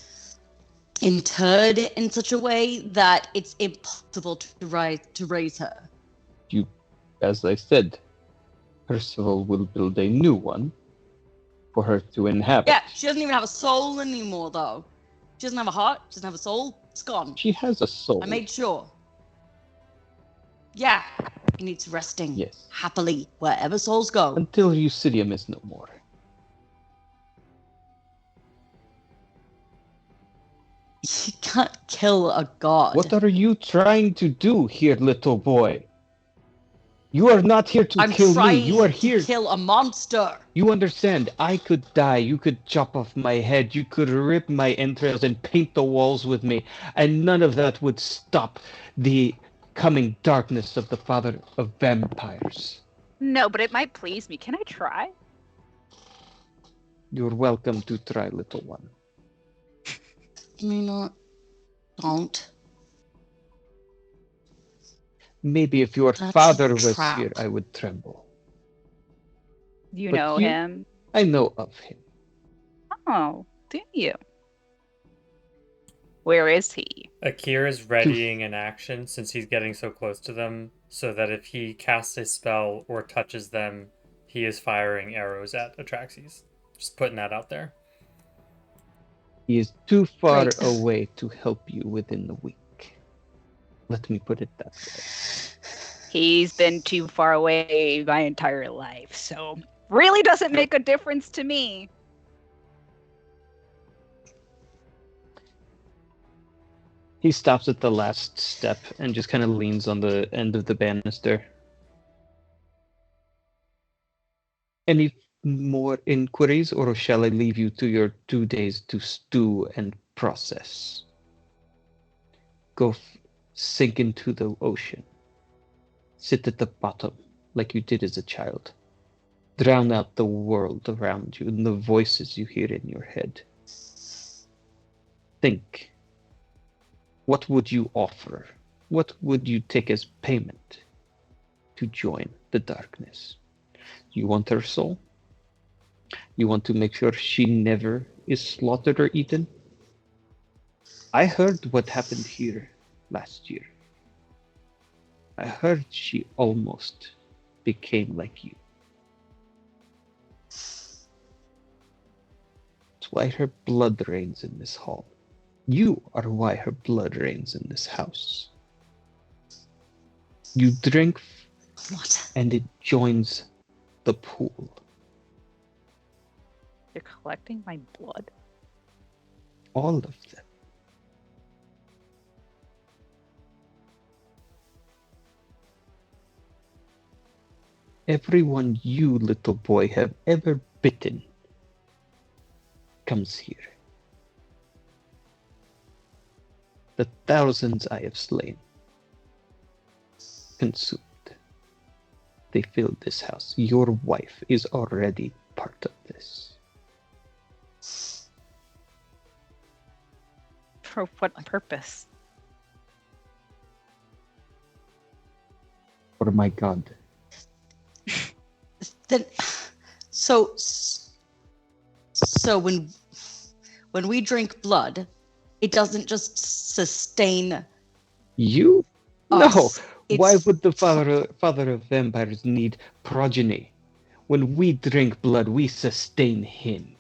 interred in such a way that it's impossible to raise her? As I said, Percival will build a new one for her to inhabit. Yeah, she doesn't even have a soul anymore, though. She doesn't have a heart, she doesn't have a soul. It's gone. She has a soul. I made sure. Yeah, it needs resting Yes. happily wherever souls go. Until Eusidium is no more. You can't kill a god. What are you trying to do here, little boy? You are not here to I'm kill me. trying You are to here. kill a monster. You understand? I could die. You could chop off my head. You could rip my entrails and paint the walls with me. And none of that would stop the coming darkness of the father of vampires. No, but it might please me. Can I try? You're welcome to try, little one. I mean, don't. Maybe if your That's father a was trap. here, I would tremble. You But know you- him? I know of him. Oh, do you? Where is he? Akir is readying an action since he's getting so close to them, so that if he casts a spell or touches them, he is firing arrows at Atraxes. Just putting that out there. He is too far Great. away to help you within the week. Let me put it that way. He's been too far away my entire life, so really doesn't make a difference to me. He stops at the last step and just kind of leans on the end of the banister. Any more inquiries, or shall I leave you to your 2 days to stew and process? Go sink into the ocean. Sit at the bottom like you did as a child. Drown out the world around you and the voices you hear in your head. Think. What would you offer? What would you take as payment to join the darkness? You want her soul? You want to make sure she never is slaughtered or eaten? I heard what happened here last year. I heard she almost became like you. That's why her blood reigns in this hall. You are why her blood reigns in this house. You drink What? and it joins the pool. You're collecting my blood? All of them. Everyone you, little boy, have ever bitten comes here. The thousands I have slain, consumed. They filled this house. Your wife is already part of this. For what purpose? For my God. Then, so when we drink blood, it doesn't just sustain You? us. No. Why It's- would the father of vampires need progeny? When we drink blood, we sustain him.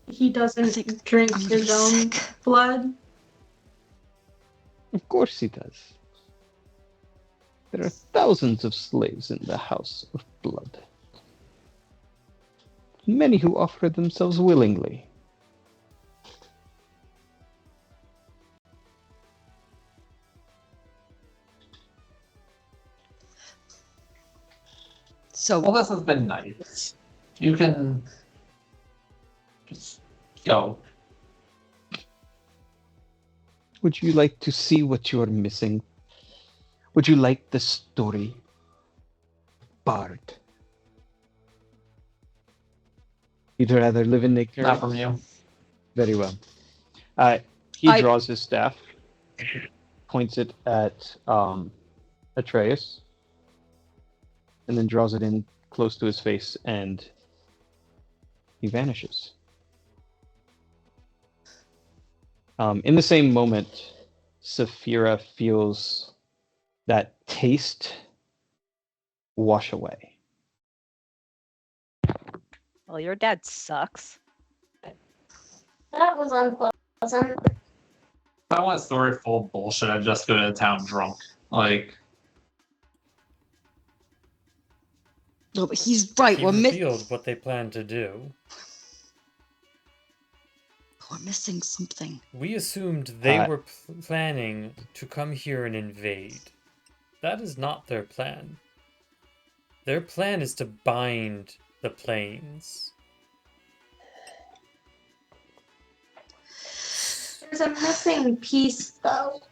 He doesn't I think drink I'm his getting own sick. blood. Of course he does. There are thousands of slaves in the House of Blood. Many who offer themselves willingly. So Well, this has been nice. You can just go. Would you like to see what you are missing? Would you like the story? Bard. You'd rather live in ignorance? Not from you. Very well. He I- draws his staff, points it at Atreus, and then draws it in close to his face, and he vanishes. In the same moment, Saphira feels that taste wash away. Well, your dad sucks. That was unpleasant. If I want a story full of bullshit, I'd just go to the town drunk. Like, no, but he's right. He We're revealed what they plan to do. missing something. We assumed they Uh, were planning to come here and invade. That is not their plan. Their plan is to bind the plains. There's a missing piece, though.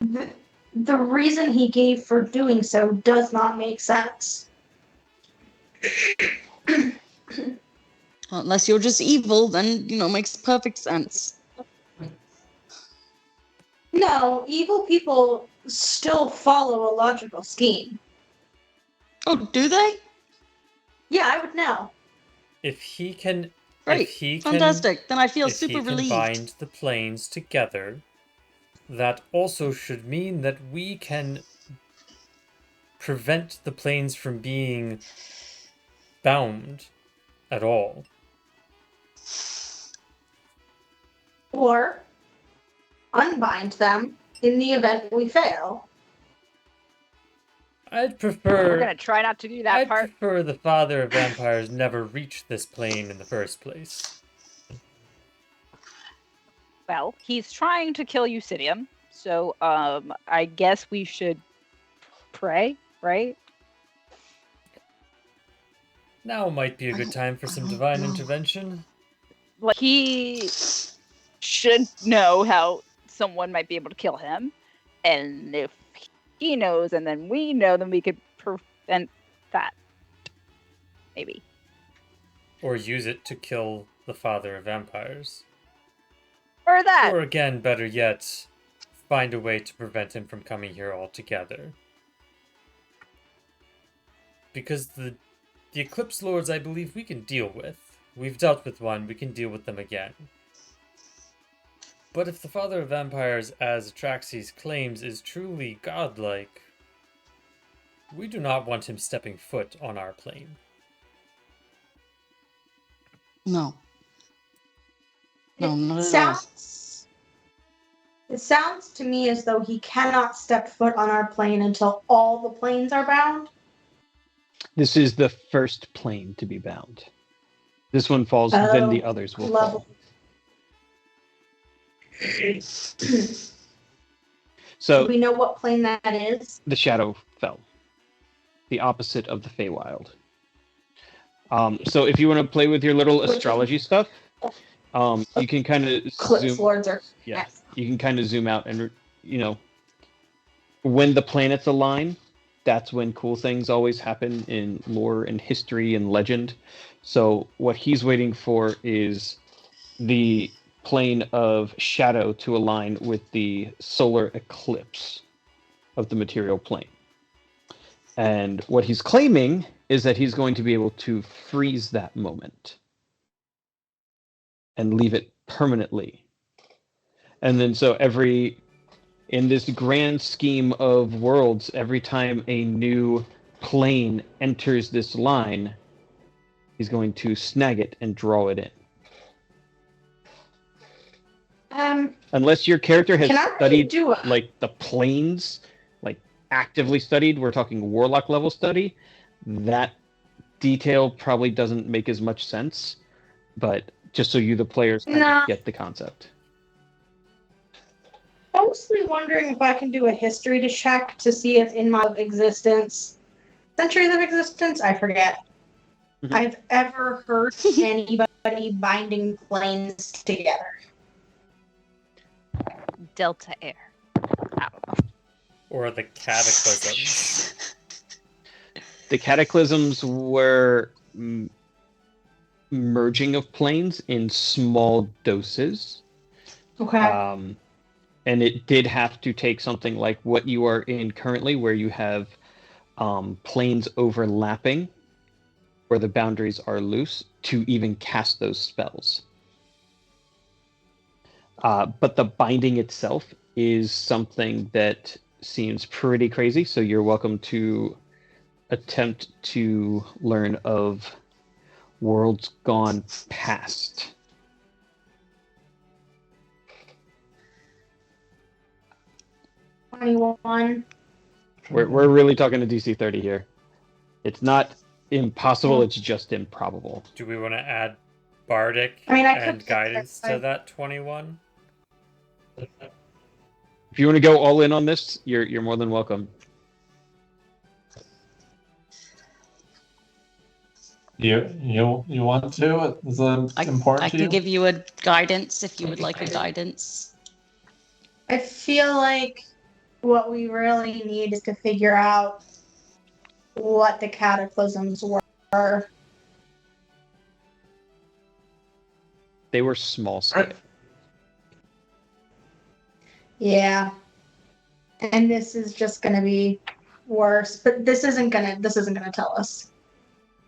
The reason he gave for doing so does not make sense. Well, unless you're just evil, then makes perfect sense. No, evil people still follow a logical scheme. Oh, do they? Yeah, I would know. If he can, Great. if he can, Fantastic. Then I feel if he super can relieved. bind the plains together, that also should mean that we can prevent the planes from being bound at all. Or unbind them in the event we fail. I'd We're prefer gonna try not to do that I'd part. prefer the father of vampires never reached this plane in the first place. Well, he's trying to kill Eucidium, so I guess we should pray, right? Now might be a good time for some divine intervention. Like he should know how someone might be able to kill him, and if he knows and then we know, then we could prevent that. Maybe. Or use it to kill the father of vampires. Or that. Or again, better yet, find a way to prevent him from coming here altogether. Because the Eclipse Lords, I believe we can deal with. We've dealt with one, we can deal with them again. But if the father of vampires, as Atraxes claims, is truly godlike, we do not want him stepping foot on our plane. No. No, not at all. It sounds to me as though he cannot step foot on our plane until all the planes are bound. This is the first plane to be bound. This one falls, then the others will fall. So do we know what plane that is? the shadow fell. The opposite of the Feywild. So if you want to play with your little astrology stuff, you can kind of Eclipse Lords are. Yeah, you can kind of zoom out and, when the planets align, that's when cool things always happen in lore and history and legend. So what he's waiting for is the plane of shadow to align with the solar eclipse of the material plane. And what he's claiming is that he's going to be able to freeze that moment and leave it permanently. And then so in this grand scheme of worlds, every time a new plane enters this line, he's going to snag it and draw it in. Unless your character has studied like the planes, like actively studied, we're talking warlock level study, that detail probably doesn't make as much sense, but just so you, the players, kind of get the concept. Mostly wondering if I can do a history to check to see if in my existence, centuries of existence, I forget, I've ever heard anybody binding planes together. Delta Air. I don't know. Or the Cataclysms. The Cataclysms were merging of planes in small doses. Okay. And it did have to take something like what you are in currently, where you have planes overlapping, where the boundaries are loose, to even cast those spells. But the binding itself is something that seems pretty crazy, so you're welcome to attempt to learn of worlds gone past. $21. We're really talking to DC 30 here. It's not impossible, it's just improbable. Do we want to add Bardic I and could Guidance to that 21? If you want to go all in on this, you're more than welcome. You want to? Is it important I to can you? give you a guidance if you would like a guidance. I feel like what we really need is to figure out what the cataclysms were. They were small scale. Yeah. And this is just gonna be worse. But this isn't gonna tell us.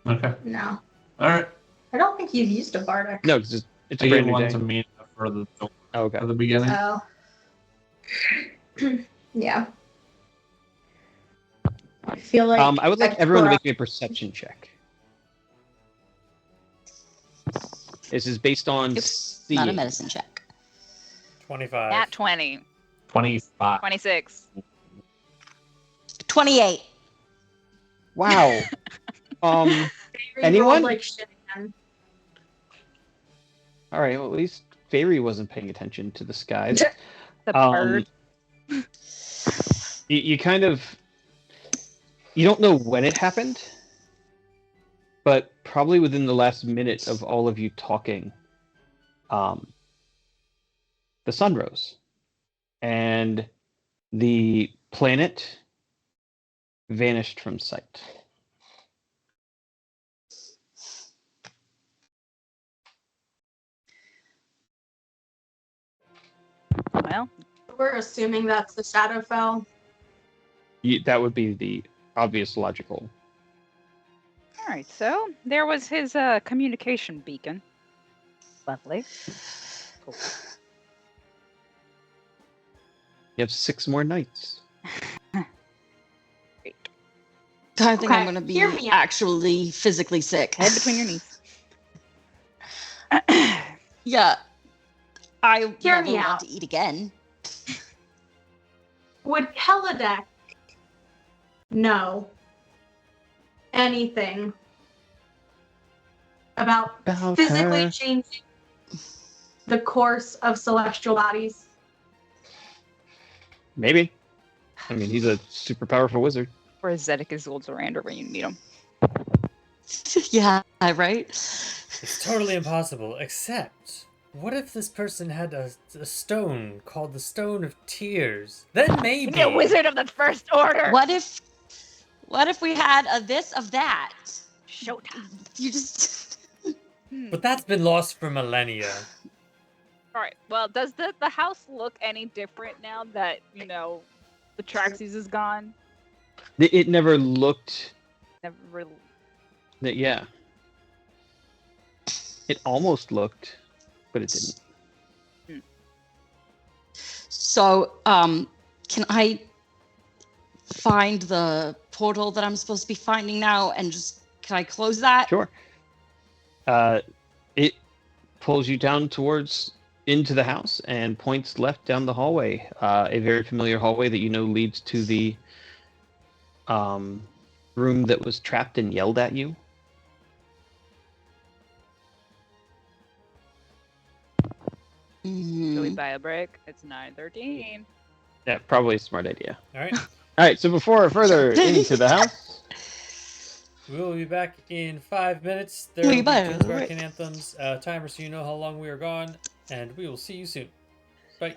Okay. No. All right. I don't think you've used a Bardic. No, because it's I a gave brand new one day. to Mina for the Okay. beginning. Oh. Yeah. I feel like I would like everyone to make me a perception check. This is based on It's seeing. not a medicine check. 25. Nat 20, 25. 26. 28. Wow. Fairy anyone? rolled like shit again. All right. Well, at least Fairy wasn't paying attention to the skies. The bird. You kind of, you don't know when it happened, but probably within the last minute of all of you talking, the sun rose, and the planet vanished from sight. Well, We're assuming that's the Shadowfell. That would be the obvious logical. all right. So there was his communication beacon. Lovely. Cool. You have 6 more nights. Great. I think Okay, I'm going to be hear me out. actually physically sick. Head between your knees. Yeah. I Hear never me want out. to eat again. Would Helideck know anything about About physically her. changing the course of celestial bodies? Maybe. I mean, he's a super powerful wizard. Or Zedek is old Zorander when you meet him. Yeah, right? It's totally impossible, except what if this person had a stone called the Stone of Tears? Then maybe. A wizard of the First Order. What if we had a this of that? Showtime. You just But that's been lost for millennia. All right. Well, does the house look any different now that the Traxxas is gone? It never looked. Never really. Yeah. It almost looked, but it didn't. So, can I find the portal that I'm supposed to be finding now and can I close that? Sure. It pulls you down into the house and points left down the hallway. A very familiar hallway that leads to the room that was trapped and yelled at you. Should we buy a break? It's 9:13. Yeah, probably a smart idea. All right. All right, so before further into the house, We will be back in 5 minutes. There We will be better King's Rock hurry. and Anthems timer so you know how long we are gone, and we will see you soon. Bye.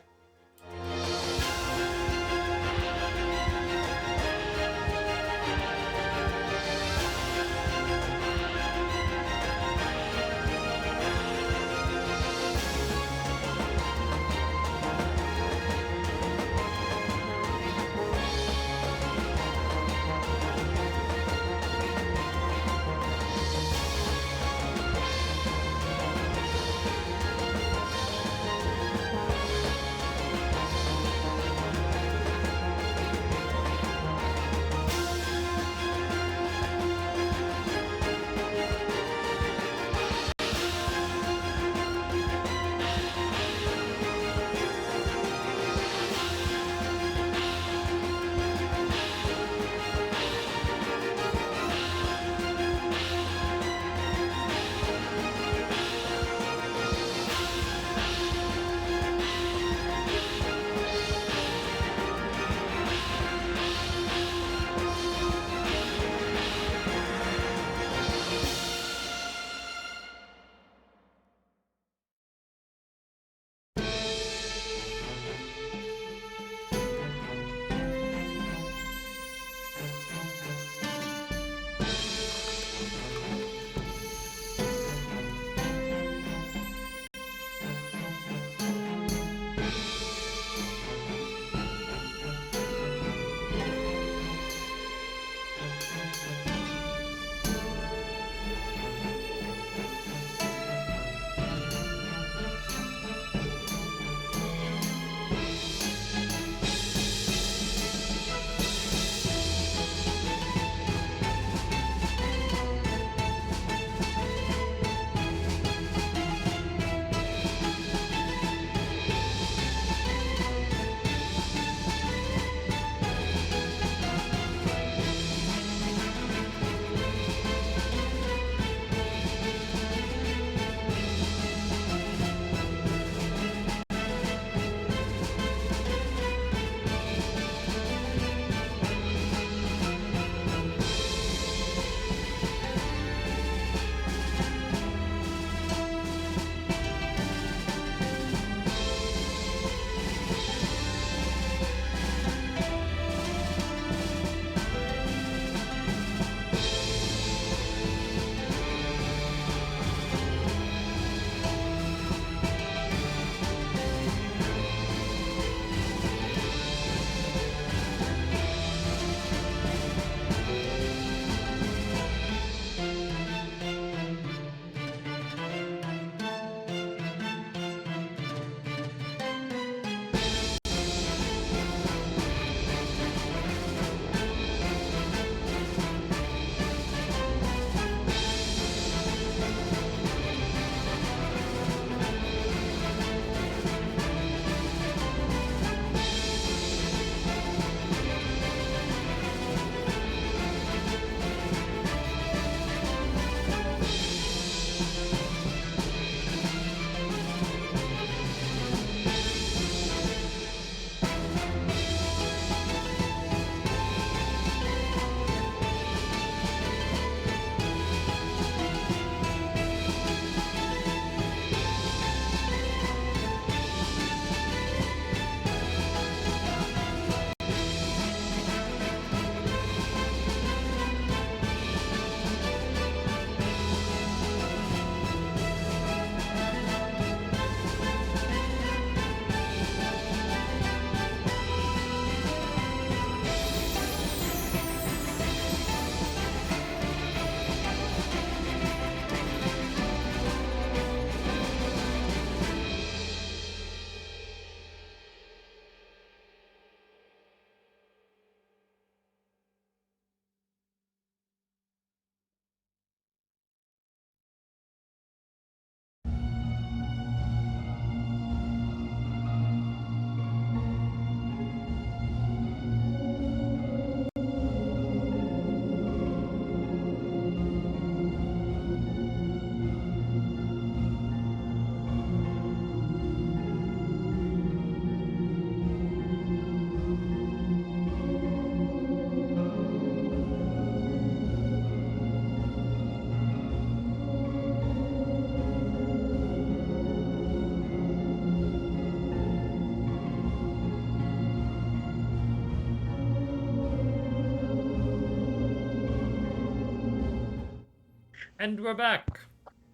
And we're back.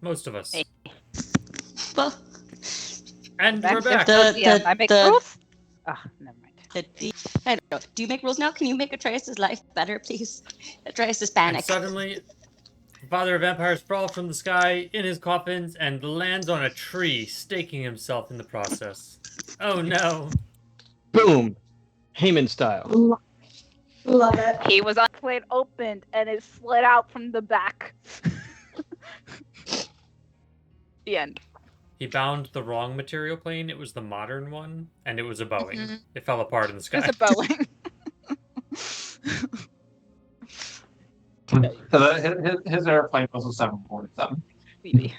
Most of us. Hey. Well, And we're back. I make rules? Ah, never mind. I don't know. Do you make rules now? Can you make Atreus' life better, please? Atreus is And panic. suddenly, the father of vampires falls from the sky in his coffins and lands on a tree, staking himself in the process. Oh no. Boom! Heyman style. Love it. He was on plate opened and it slid out from the back. The end. He bound the wrong material plane. It was the modern one, and it was a Boeing. Mhm. It fell apart in the sky. It's a Boeing. His airplane was a 747. Maybe.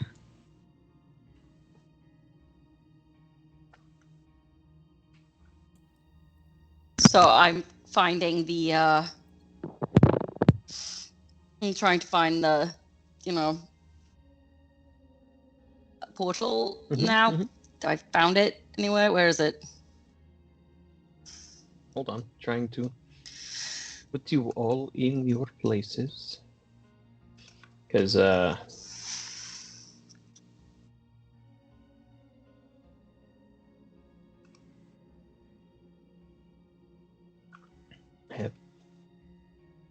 So I'm finding the I'm trying to find the, portal now. mhm. I found it anywhere. Where is it? Hold on. Trying to put you all in your places. Because, I have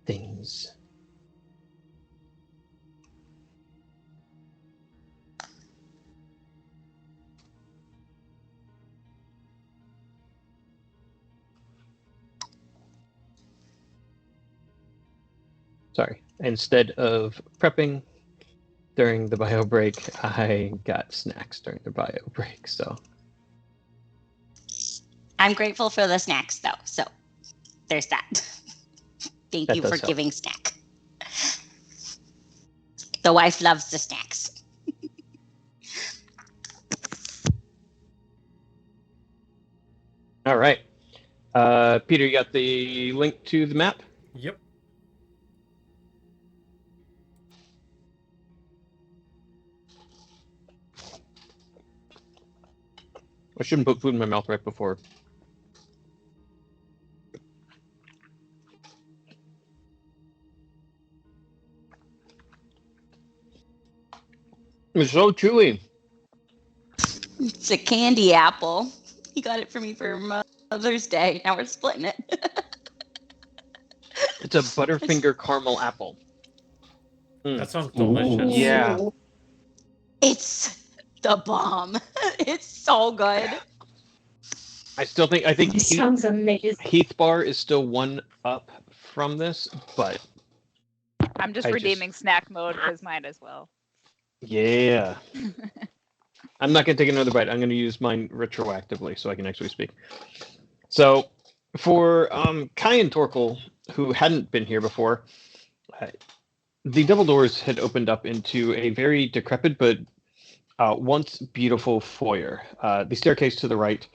things. Sorry. Instead of prepping during the bio break, I got snacks during the bio break. So I'm grateful for the snacks though. So there's that. Thank That you does for help. giving snack. The wife loves the snacks. all right. Peter, you got the link to the map? Yep. I shouldn't put food in my mouth right before. It's so chewy. It's a candy apple. He got it for me for Mother's Day. Now we're splitting it. It's a Butterfinger caramel apple. That sounds delicious. Yeah. It's the bomb. It's so good. I think This sounds amazing. Heath Bar is still one up from this, but I'm just I redeeming snack mode because mine as well. yeah. I'm not going to take another bite. I'm going to use mine retroactively so I can actually speak. So, for Kai and Torkel, who hadn't been here before, the double doors had opened up into a very decrepit but once beautiful foyer. The staircase to the right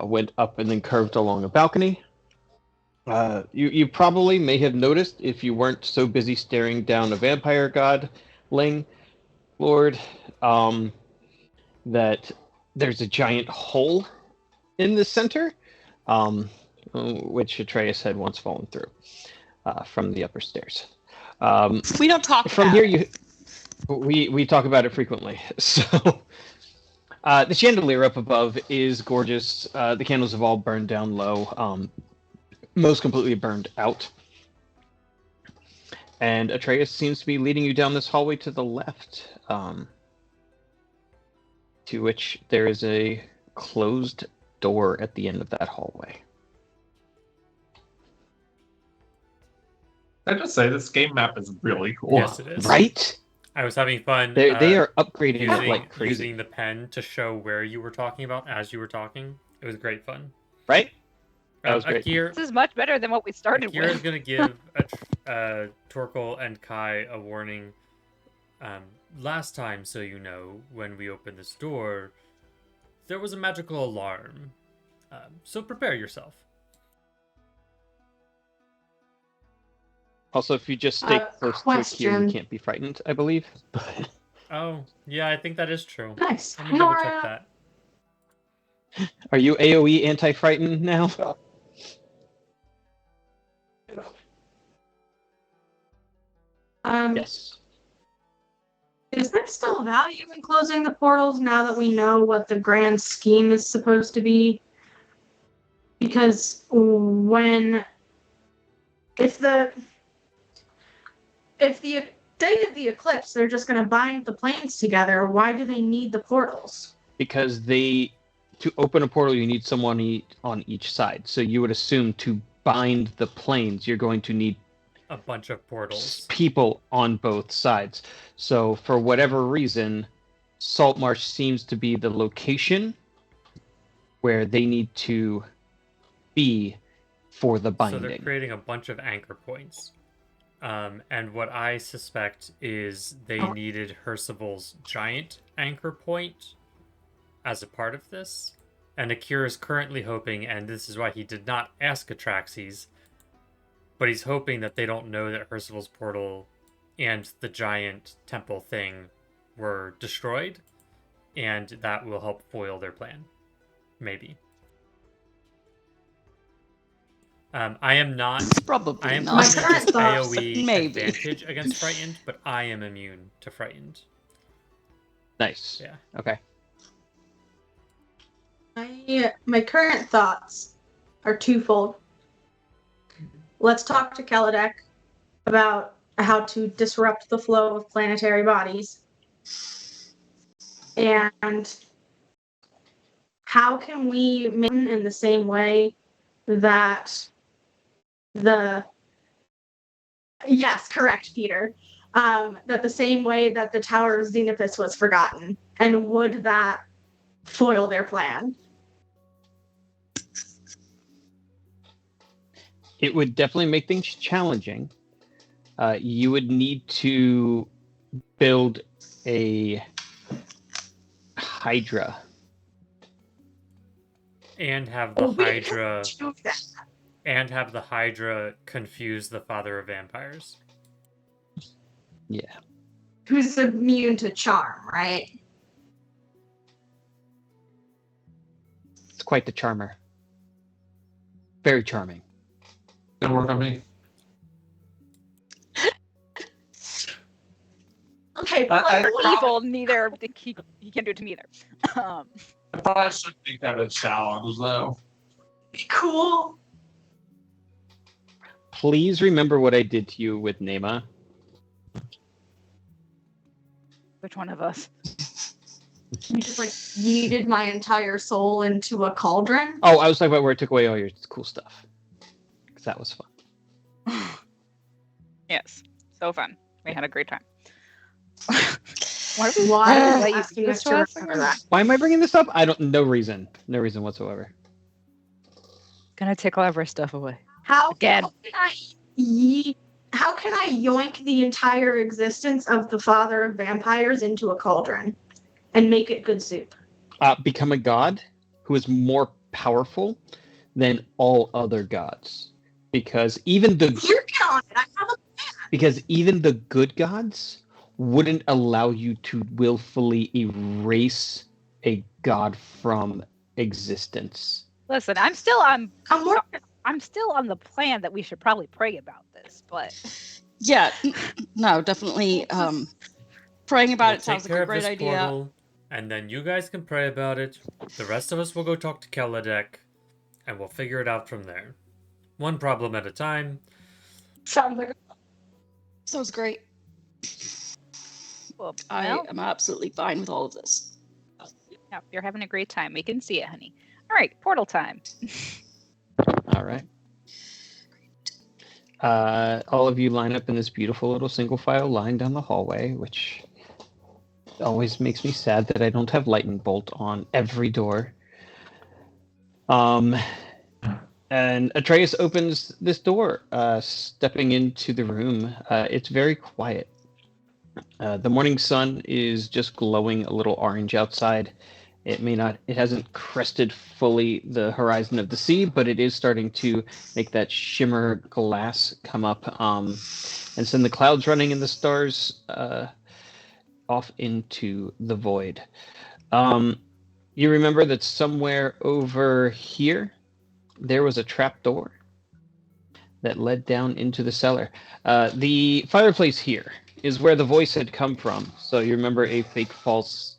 went up and then curved along a balcony. You probably may have noticed, if you weren't so busy staring down a vampire godling lord, that there's a giant hole in the center, which Atreus had once fallen through from the upper stairs. We don't talk From about here, it. we talk about it frequently. So the chandelier up above is gorgeous. The candles have all burned down low, most completely burned out. And Atreus seems to be leading you down this hallway to the left, to which there is a closed door at the end of that hallway. I just say this game map is really cool. Yes, it is. Right? I was having fun. They are upgrading it using, like crazy. using the pen to show where you were talking about as you were talking. It was great fun. Right? That was great. Akir, This is much better than what we started Akira is with. going to give Torkel and Kai a warning. Last time, so you know, when we opened this door, there was a magical alarm. So prepare yourself. Also, if you just stay close to Akira, question. you can't be frightened, I believe. Oh, yeah, I think that is true. Nice. Let me double check that. Are you AoE anti-frightened now? Um, Yes. Is there still value in closing the portals now that we know what the grand scheme is supposed to be? Because if the day of the eclipse, they're just going to bind the planes together, why do they need the portals? Because to open a portal, you need someone on each side. So you would assume to bind the planes, you're going to need A bunch of portals. people on both sides. So for whatever reason, Saltmarsh seems to be the location where they need to be for the binding. So they're creating a bunch of anchor points. And what I suspect is they needed Hercival's giant anchor point as a part of this. And Akira is currently hoping, and this is why he did not ask Atraxes, but he's hoping that they don't know that Hercival's portal and the giant temple thing were destroyed, and that will help foil their plan. Maybe. I am not. Probably I am not. playing with this thoughts, AoE maybe. advantage against Frightened, but I am immune to Frightened. Nice. Yeah. Okay. My current thoughts are twofold. Let's talk to Kaladek about how to disrupt the flow of planetary bodies. And how can we make it in the same way that yes, correct, Peter. That the same way that the Tower of Xenophis was forgotten. And would that foil their plan? It would definitely make things challenging. You would need to build a Hydra. And have the Hydra confuse the Father of Vampires. Yeah. Who's immune to charm, right? It's quite the charmer. Very charming. Gonna work on me. Okay, Evil, neither. He can't do it to me either. I thought I should make that a challenge, though. cool. Please remember what I did to you with Nema. Which one of us? You just like yeeted my entire soul into a cauldron. Oh, I was talking about where I took away all your cool stuff. Because that was fun. Yes, so fun. We had a great time. Why Why are you you do this to to us? remember that? Why am I bringing this up? No reason. No reason whatsoever. Gonna take all of our stuff away. How Again. how can I yoink the entire existence of the Father of Vampires into a cauldron and make it good soup? Become a god who is more powerful than all other gods. Because even the You're on it. I have a because even the good gods wouldn't allow you to willfully erase a god from existence. Listen, I'm still on the plan that we should probably pray about this, but Yeah, no, definitely. Praying about We'll it sounds take like care a of great this idea. portal, and then you guys can pray about it. The rest of us will go talk to Kaladek, and we'll figure it out from there. One problem at a time. sounds like Sounds great. well, I well, am absolutely fine with all of this. yeah, you're having a great time. We can see it, honey. All right, portal time. All right. All of you line up in this beautiful little single file line down the hallway, which always makes me sad that I don't have lightning bolt on every door. And Atreus opens this door, stepping into the room. It's very quiet. The morning sun is just glowing a little orange outside. It hasn't crested fully the horizon of the sea, but it is starting to make that shimmer glass come up, and send the clouds running and the stars off into the void. You remember that somewhere over here, there was a trap door that led down into the cellar. The fireplace here is where the voice had come from. So you remember a false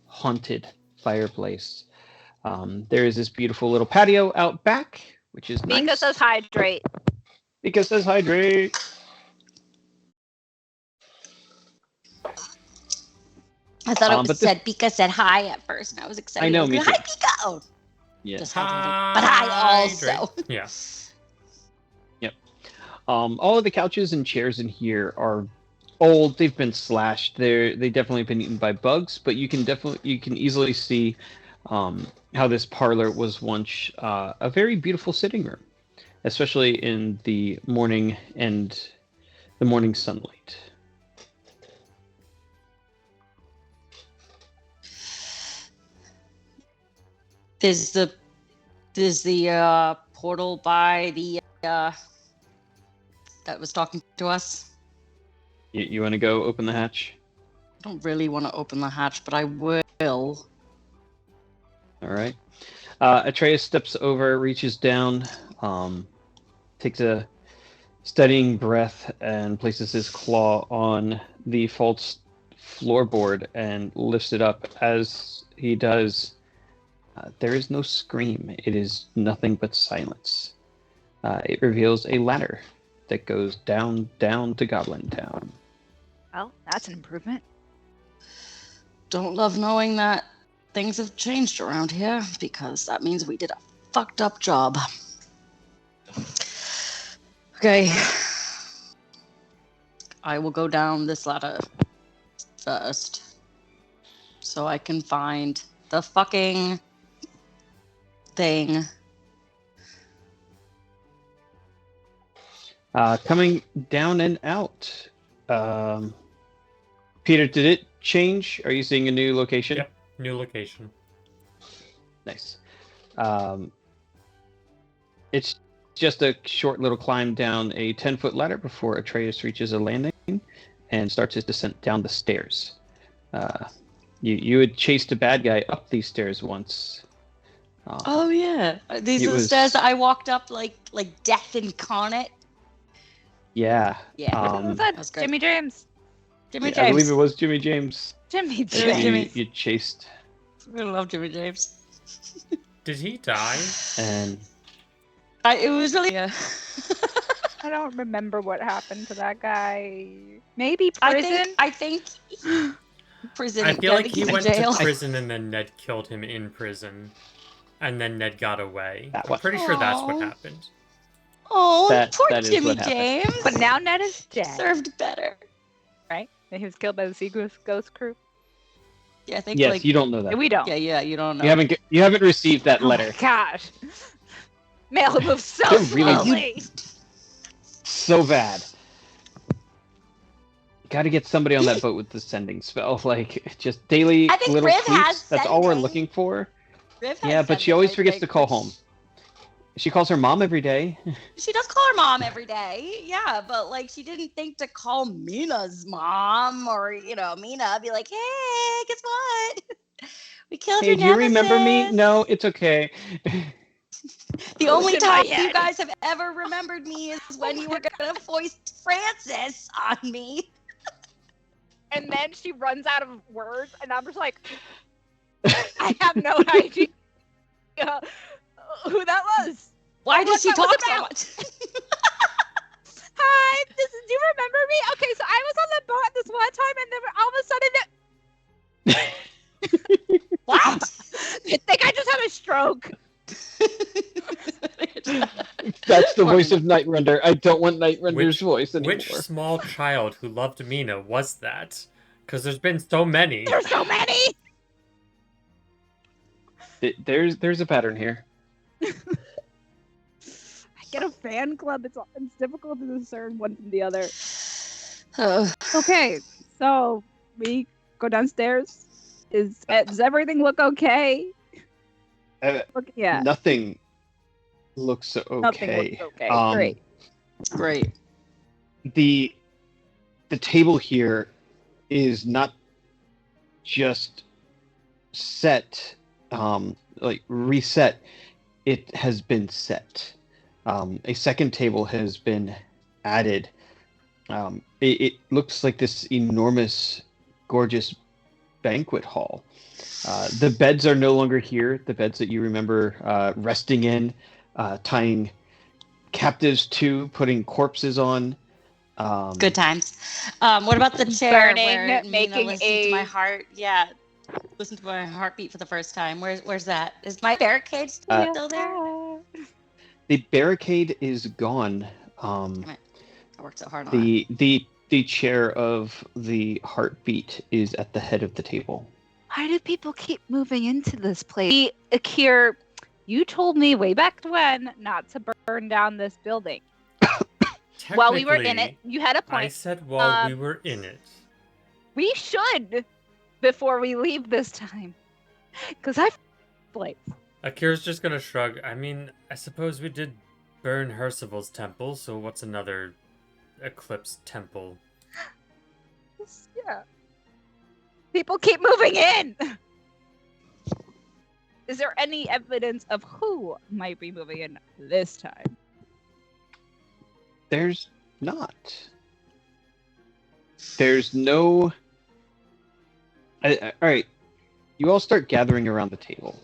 haunted fireplace. There is this beautiful little patio out back, which is nice. Mika says hydrate. Mika says hydrate. I thought it But said Pika said hi at first, and I was excited. I know, me Hi, too. Pika! Oh, Yeah. just hydrated. But hi also. Yeah. All of the couches and chairs in here are old. They've been slashed. They definitely have been eaten by bugs. But you can easily see how this parlor was once a very beautiful sitting room, especially in the morning and the morning sunlight. There's the portal by the that was talking to us. You want to go open the hatch? I don't really want to open the hatch, but I will. All right. Atreus steps over, reaches down, takes a steadying breath, and places his claw on the false floorboard and lifts it up. As he does, there is no scream. It is nothing but silence. It reveals a ladder that goes down to Goblin Town. Well, that's an improvement. Don't love knowing that things have changed around here, because that means we did a fucked up job. Okay. I will go down this ladder first, so I can find the fucking thing. Coming down and out. Peter, did it change? Are you seeing a new location? Yep, new location. Nice. It's just a short little climb down a 10-foot ladder before Atreus reaches a landing and starts his descent down the stairs. You had chased a bad guy up these stairs once. Oh yeah, these it are the was- stairs that I walked up like death incarnate. Yeah. Yeah. What was that? That's great. Jimmy James. Jimmy I James. believe it was Jimmy James. Jimmy that James. Jimmy. You chased, I love Jimmy James. Did he die? and It was really. Yeah. I don't remember what happened to that guy. Maybe I prison. think prison. I feel like think he he's in went jail. to prison and then Ned killed him in prison. And then Ned got away. That I'm one. pretty sure that's what Aw. happened. Oh, That- poor that is Jimmy what happened. James. But now Ned is dead. Deserved better. Right? And he was killed by the Sea Ghost crew. Yeah, I think yes, you don't know that. We don't. Yeah, you don't know. You haven't received that Oh my letter. gosh. Mail moves so They're really- slowly. So bad. Got to get somebody on that boat with the sending spell. Like, just daily I think little Riv tweaks. has That's all we're sending. looking for. Riv has Yeah, but she sending, always I forgets to think, call which- home. She calls her mom every day. She does call her mom every day. Yeah, but like she didn't think to call Mina's mom or Mina be like, hey, guess what? We killed Hey, your do you remember me? nemesis." No, it's okay. The only in my time you head. guys have ever remembered me is when you were gonna foist Francis on me. And then she runs out of words, and I'm just like, I have no idea who that was. Why Or does what she that was talk so about. much? Hi, do you remember me? Okay, so I was on the boat this one time, and then all of a sudden, What? I think I just had a stroke. That's the voice of Night Render. I don't want Night Render's voice anymore. Which small child who loved Mina was that? Because there's been so many. There's so many. There's a pattern here. I get a fan club. It's difficult to discern one from the other. Okay, so we go downstairs. Does everything look okay? Yeah. Nothing looks okay. Nothing looks okay. Great. Great. The table here is not just set, reset. It has been set. A second table has been added It looks like this enormous, gorgeous banquet hall. The beds are no longer here. The beds that you remember resting in, tying captives to, putting corpses on. Good times. What about the chair Burning, where Mina making listened to my heart? Yeah, listen to my heartbeat for the first time. Where's that? Is my barricade still there? The barricade is gone. Damn it. I worked so hard on it. The chair of the heartbeat is at the head of the table. Why do people keep moving into this place? Akir, you told me way back when not to burn down this building. While we were in it, you had a point. I said while we were in it. We should before we leave this time. Because I place. Akira's just gonna shrug. I mean, I suppose we did burn Hercival's temple, so what's another Eclipse temple? Yeah. People keep moving in! Is there any evidence of who might be moving in this time? There's not. There's no... all right. You all start gathering around the table.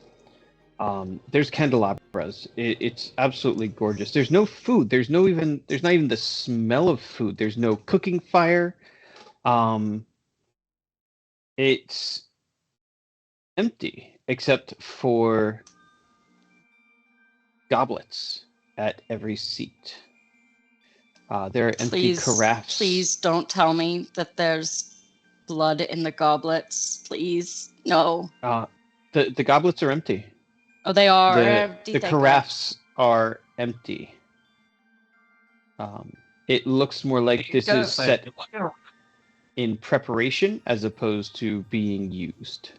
There's candelabras. It's absolutely gorgeous. There's no food. There's not even the smell of food. There's no cooking fire. It's empty except for goblets at every seat. There are empty carafes. Please don't tell me that there's blood in the goblets. Please, no. The goblets are empty. Oh, they are empty. The carafes are empty. It looks more like this is set in preparation as opposed to being used.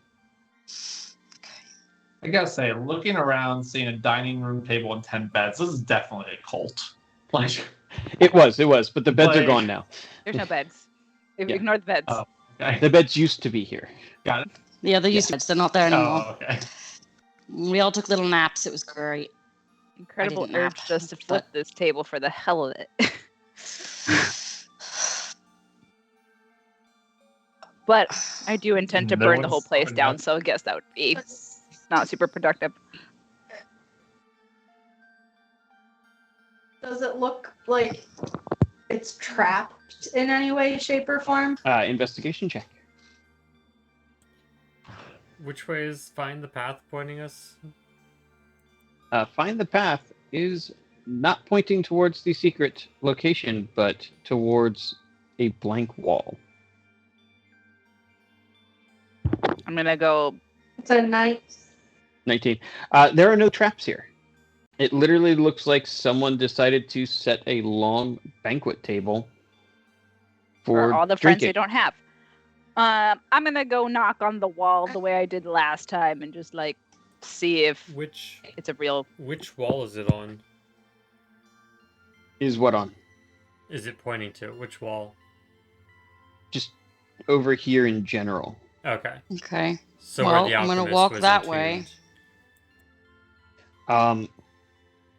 I gotta say, looking around, seeing a dining room table and 10 beds, this is definitely a cult. Like, It was, but the beds are gone now. There's no beds. Ignore the beds. Oh, okay. The beds used to be here. Got it. Yeah, they're used to it. They're not there anymore. Oh, okay. We all took little naps. It was great. Incredible didn't nap, urge just to flip this table for the hell of it. But I do intend to No burn the whole one's place starting down, that. so I guess that would be not super productive. Does it look like it's trapped in any way, shape, or form? Investigation check. Which way is Find the Path pointing us? Find the path is not pointing towards the secret location, but towards a blank wall. I'm gonna go. It's a night. 19. There are no traps here. It literally looks like someone decided to set a long banquet table for all the friends drinking. they don't have. I'm gonna go knock on the wall the way I did last time and just like see if Which it's a real. wall is it on? Is what on? Is it pointing to? Which wall? Just over here in general. Okay. Okay. So Well, where the I'm gonna alchemist walk was that way. entombed.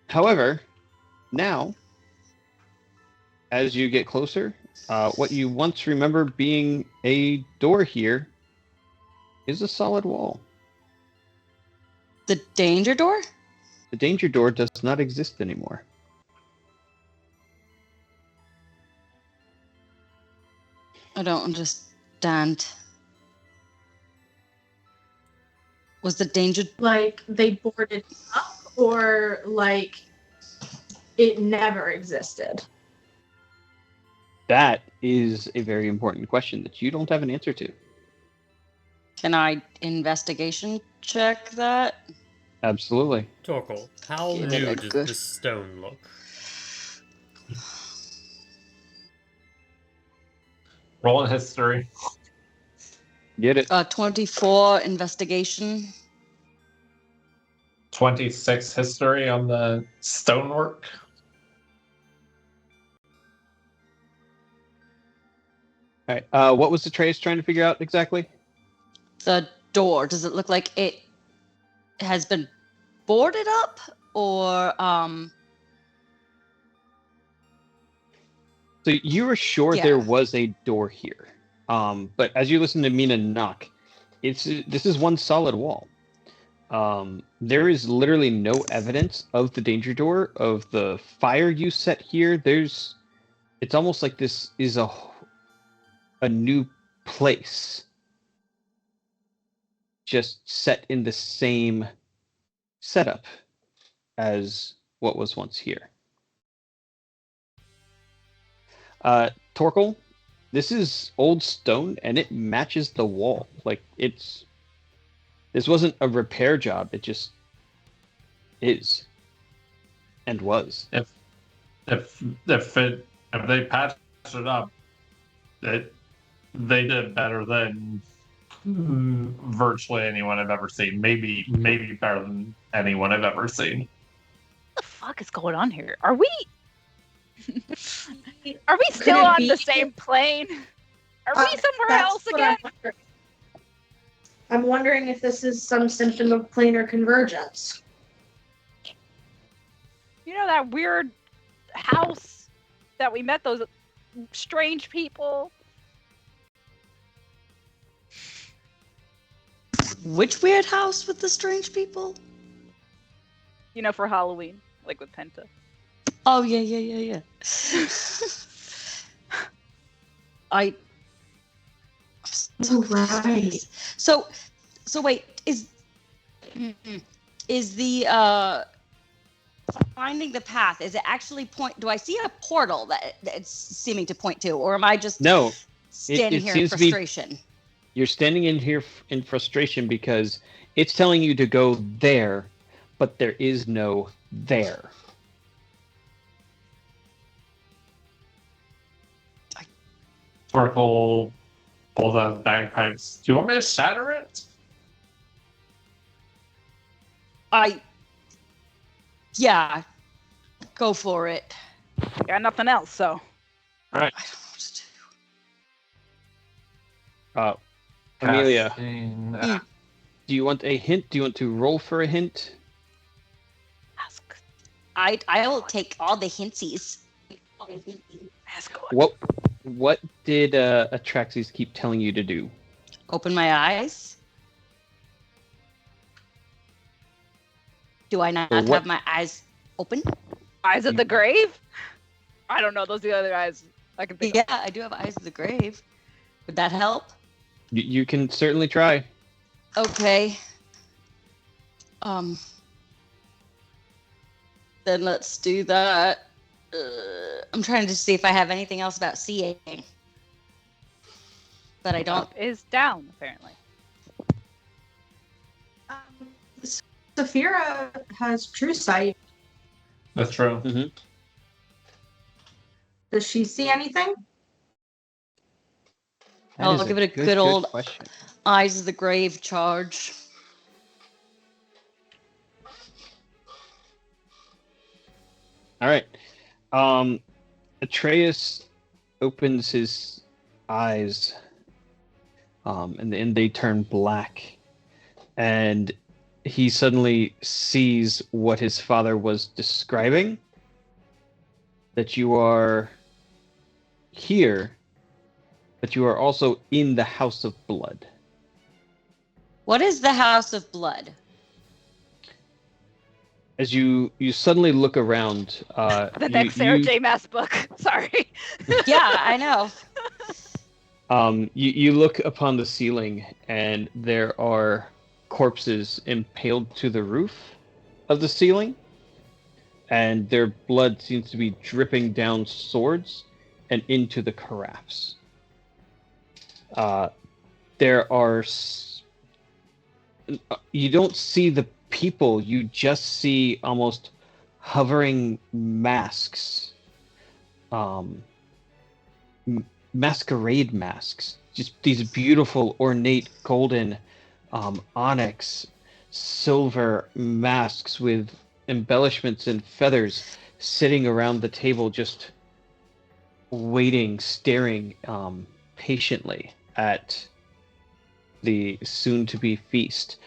However, now, as you get closer, what you once remember being a door here is a solid wall. The danger door? The danger door does not exist anymore. I don't understand. Was the danger? Like they boarded it up, or like it never existed? That is a very important question that you don't have an answer to. Can I investigation check that? Absolutely. Torkel, how Give it new a does good- this stone look? Roll in history. Get it? 24 investigation. 26 history on the stonework. All right. What was Atreus trying to figure out exactly? The door. Does it look like it has been boarded up, or So you were sure Yeah. there was a door here, but as you listen to Mina knock, this is one solid wall. There is literally no evidence of the danger door, of the fire you set here. It's almost like this is a new place, just set in the same setup as what was once here. Torkel, this is old stone and it matches the wall. Like this wasn't a repair job, it just is and was. If they patched it up, they did better than virtually anyone I've ever seen. Maybe better than anyone I've ever seen. What the fuck is going on here? Are we still it on be- the same plane? Are we somewhere That's else what again? I'm wondering if this is some symptom of planar convergence. You know that weird house that we met those strange people? Which weird house with the strange people? You know, for Halloween, like with Penta. Oh yeah. I. Oh, right. So wait, is the finding the path? Is it actually point? Do I see a portal that it's seeming to point to, or am I just No, standing it here in seems to be- frustration? you're standing in here in frustration because it's telling you to go there, but there is no there. Torkel pull the bagpipes. Do you want me to shatter it? Yeah, go for it. Got nothing else, so. All right. I don't know what to do. Amelia, Casting- do you want a hint? Do you want to roll for a hint? Ask. I'll take all the hintsies. Ask what? What did Atraxes keep telling you to do? Open my eyes. Do I not Or what- have my eyes open? Eyes of the grave? I don't know. Those are the other eyes I can think Yeah, I do have eyes of the grave. Would that help? You can certainly try. Okay. Then let's do that. I'm trying to see if I have anything else about seeing. But I don't. Up is down, apparently. Saphira has true sight. That's true. Does she see anything? That I'll is give it a good good old- question. Eyes of the grave charge. All right. Atreus opens his eyes, and then they turn black, and he suddenly sees what his father was describing. That you are here, but you are also in the House of Blood. What is the House of Blood? As you suddenly look around, The next Sarah J. Maas book. Sorry. Yeah, I know. You look upon the ceiling, and there are corpses impaled to the roof of the ceiling, and their blood seems to be dripping down swords and into the carafes. There are... You don't see the people, you just see almost hovering masks. Masquerade masks. Just these beautiful, ornate, golden, onyx, silver masks with embellishments and feathers sitting around the table, just waiting, staring patiently at the soon-to-be feast.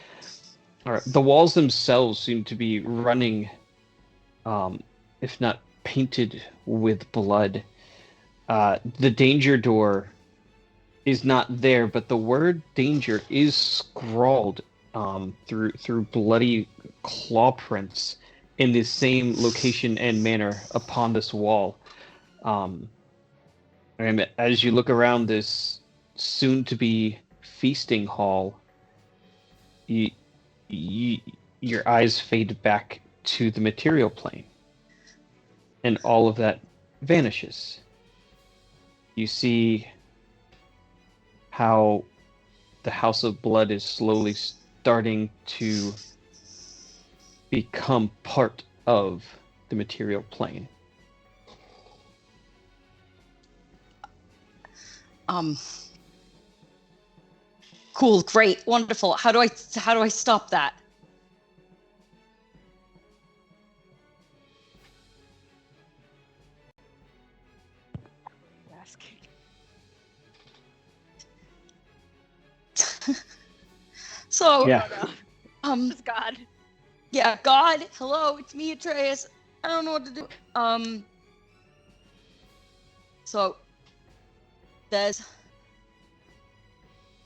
All right. The walls themselves seem to be running, if not painted with blood. The danger door is not there, but the word danger is scrawled through bloody claw prints in the same location and manner upon this wall. And as you look around this soon-to-be feasting hall, your eyes fade back to the material plane, and all of that vanishes. You see how the House of Blood is slowly starting to become part of the material plane. Cool, great, wonderful. How do I stop that? Asking. So, Yeah. It's God. yeah, God, hello, it's me, Atreus. I don't know what to do. So there's,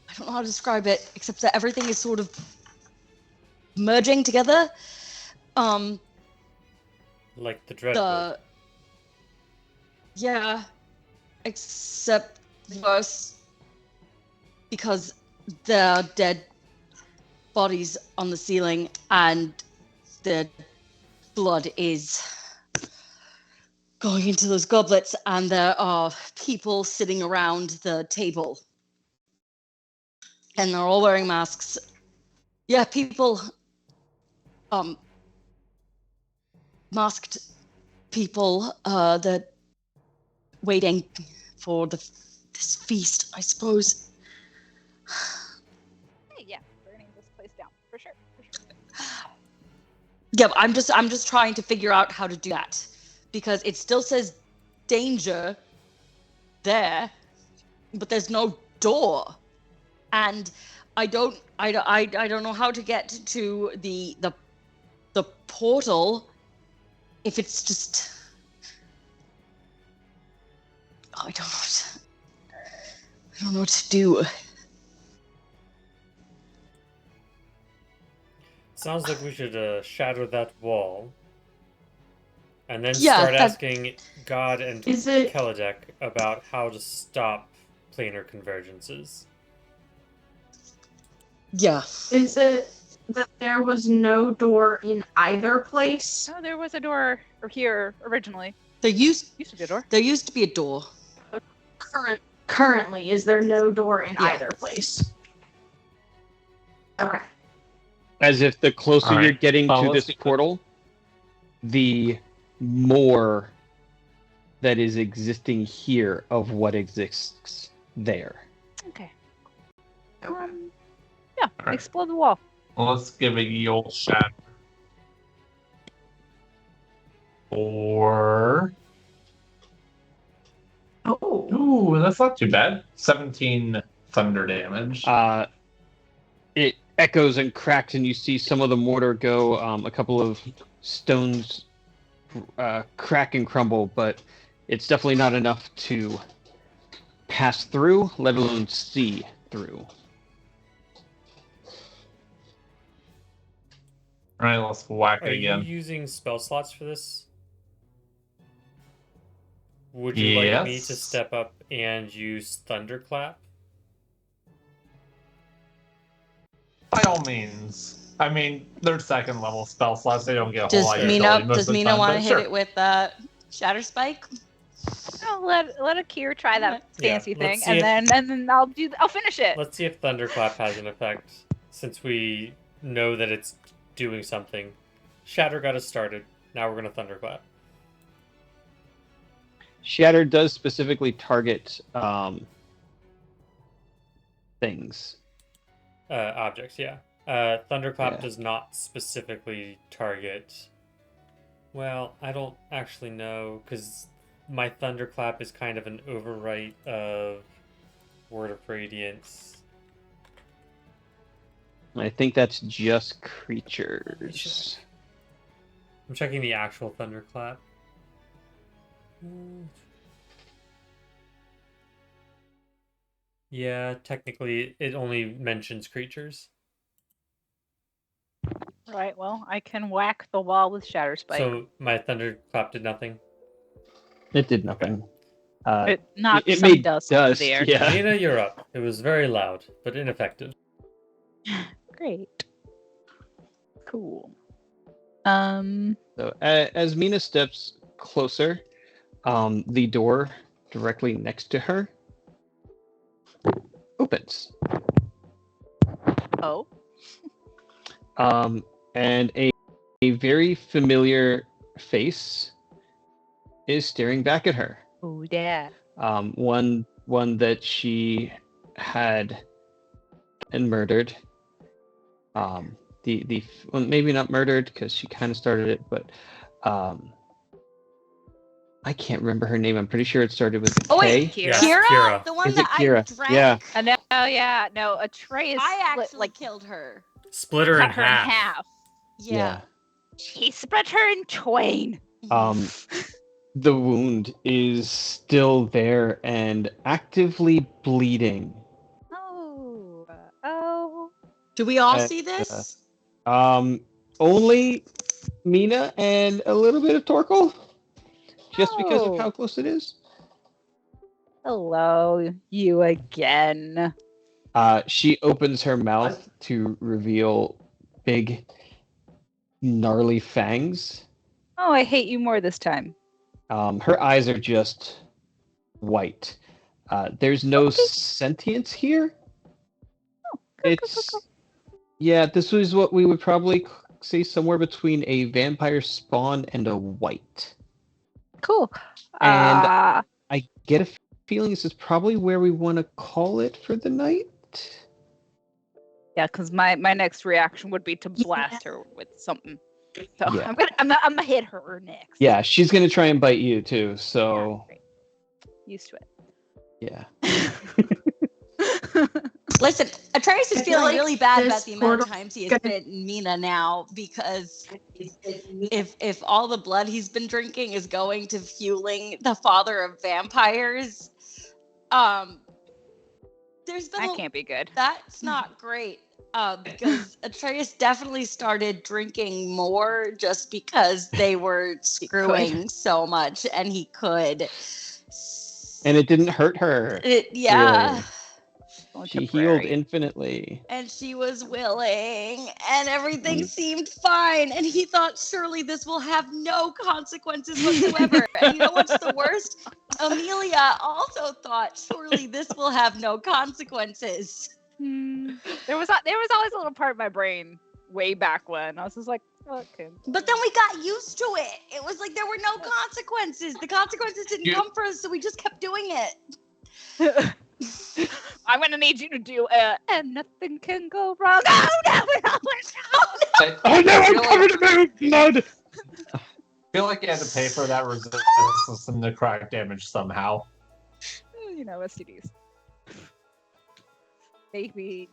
I don't know how to describe it, except that everything is sort of merging together. Like the Dreadwood. Yeah, except worse, because there are dead bodies on the ceiling and the blood is going into those goblets, and there are people sitting around the table and they're all wearing masks. Yeah, people, masked people that waiting for this feast, I suppose. Hey, yeah, burning this place down for sure. Yeah, but I'm just trying to figure out how to do that, because it still says danger there, but there's no door, and I don't know how to get to the portal if it's just, I don't know what to do. Sounds like we should shatter that wall. And then Yeah, start that- asking God and Is it- Kelidek about how to stop planar convergences. Yeah. Is it that there was no door in either place? No, there was a door here originally. There used Used to be a door. to be a door. Currently, is there no door in Yeah. either place? Okay. As if the closer All right. you're getting to let's this portal, the more that is existing here of what exists there. Okay. Okay. Yeah, Alright. explode the wall. Well, let's give it the old shot. Or Oh. ooh, that's not too bad. 17 thunder damage. It echoes and cracks, and you see some of the mortar go. A couple of stones crack and crumble, but it's definitely not enough to pass through, let alone see through. All right, let's whack Are it again. you using spell slots for this? Would you like me to Yes. step up and use Thunderclap? By all means. I mean, they're second level spell slots. They don't get a whole Does lot of Mina utility most does of the Mina time, want to but hit sure. it with Shatter Spike? Oh, let Akir try that Yeah, fancy let's thing, see and then I'll finish it. Let's see if Thunderclap has an effect, since we know that it's doing something. Shatter got us started. Now we're gonna Thunderclap. Shatter does specifically target things. Objects, yeah. Thunderclap Yeah. does not specifically target. Well, I don't actually know, because my Thunderclap is kind of an overwrite of Word of Radiance. I think that's just creatures. I'm checking the actual Thunderclap. Yeah, technically, it only mentions creatures. Right, well, I can whack the wall with Shatter Spike. So my thunderclap did nothing. It did nothing. It knocked it some made dust dust. into the air. Yeah. Mina, you're up. It was very loud, but ineffective. Great. Cool. So as Mina steps closer, the door directly next to her opens. Oh. And a very familiar face is staring back at her. Oh, yeah. One that she had and murdered. Well, maybe not murdered because she kind of started it, but I can't remember her name. I'm pretty sure it started with Oh, K. wait, Yeah, Kira? Kira. The one Is it that Kira? I drank? Yeah. Yeah. No, Atreus I actually like killed her. Split her in cut her in half. half. Yeah. He split her in twain. The wound is still there and actively bleeding. Oh. Do we all Uh, see this? Only Mina and a little bit of Torkel, just because of Oh. how close it is. Hello, you again. She opens her mouth to reveal big, gnarly fangs. Oh, I hate you more this time. Her eyes are just white. There's no sentience here. It's yeah. This was what we would probably say somewhere between a vampire spawn and a white. Cool. And I get a feeling this is probably where we want to call it for the night. Yeah, because my next reaction would be to blast her with something. So Yeah. I'm gonna hit her next. Yeah, she's gonna try and bite you too. So Great. Used to it. yeah. Listen, Atreus is I feel feeling like really bad this about the amount of portal times he has gonna- bitten Mina now because if all the blood he's been drinking is going to fueling the father of vampires, there's been That can't be good. that's not great. Because Atreus definitely started drinking more just because they were screwing so much, and he could. And it didn't hurt her. Yeah. Really. Going to She healed prairie. infinitely. And she was willing, and everything seemed fine. And he thought, surely this will have no consequences whatsoever. And you know what's the worst? Amelia also thought, surely this will have no consequences. There was always a little part of my brain way back when I was just like, okay. But then we got used to it. It was like there were no consequences. The consequences didn't come for us, so we just kept doing it. I'm gonna need you to do and nothing can go wrong. Oh no, Oh no, I'm covered in blood! I feel like you had to pay for that resistance and necrotic damage somehow. You know, STDs. Maybe.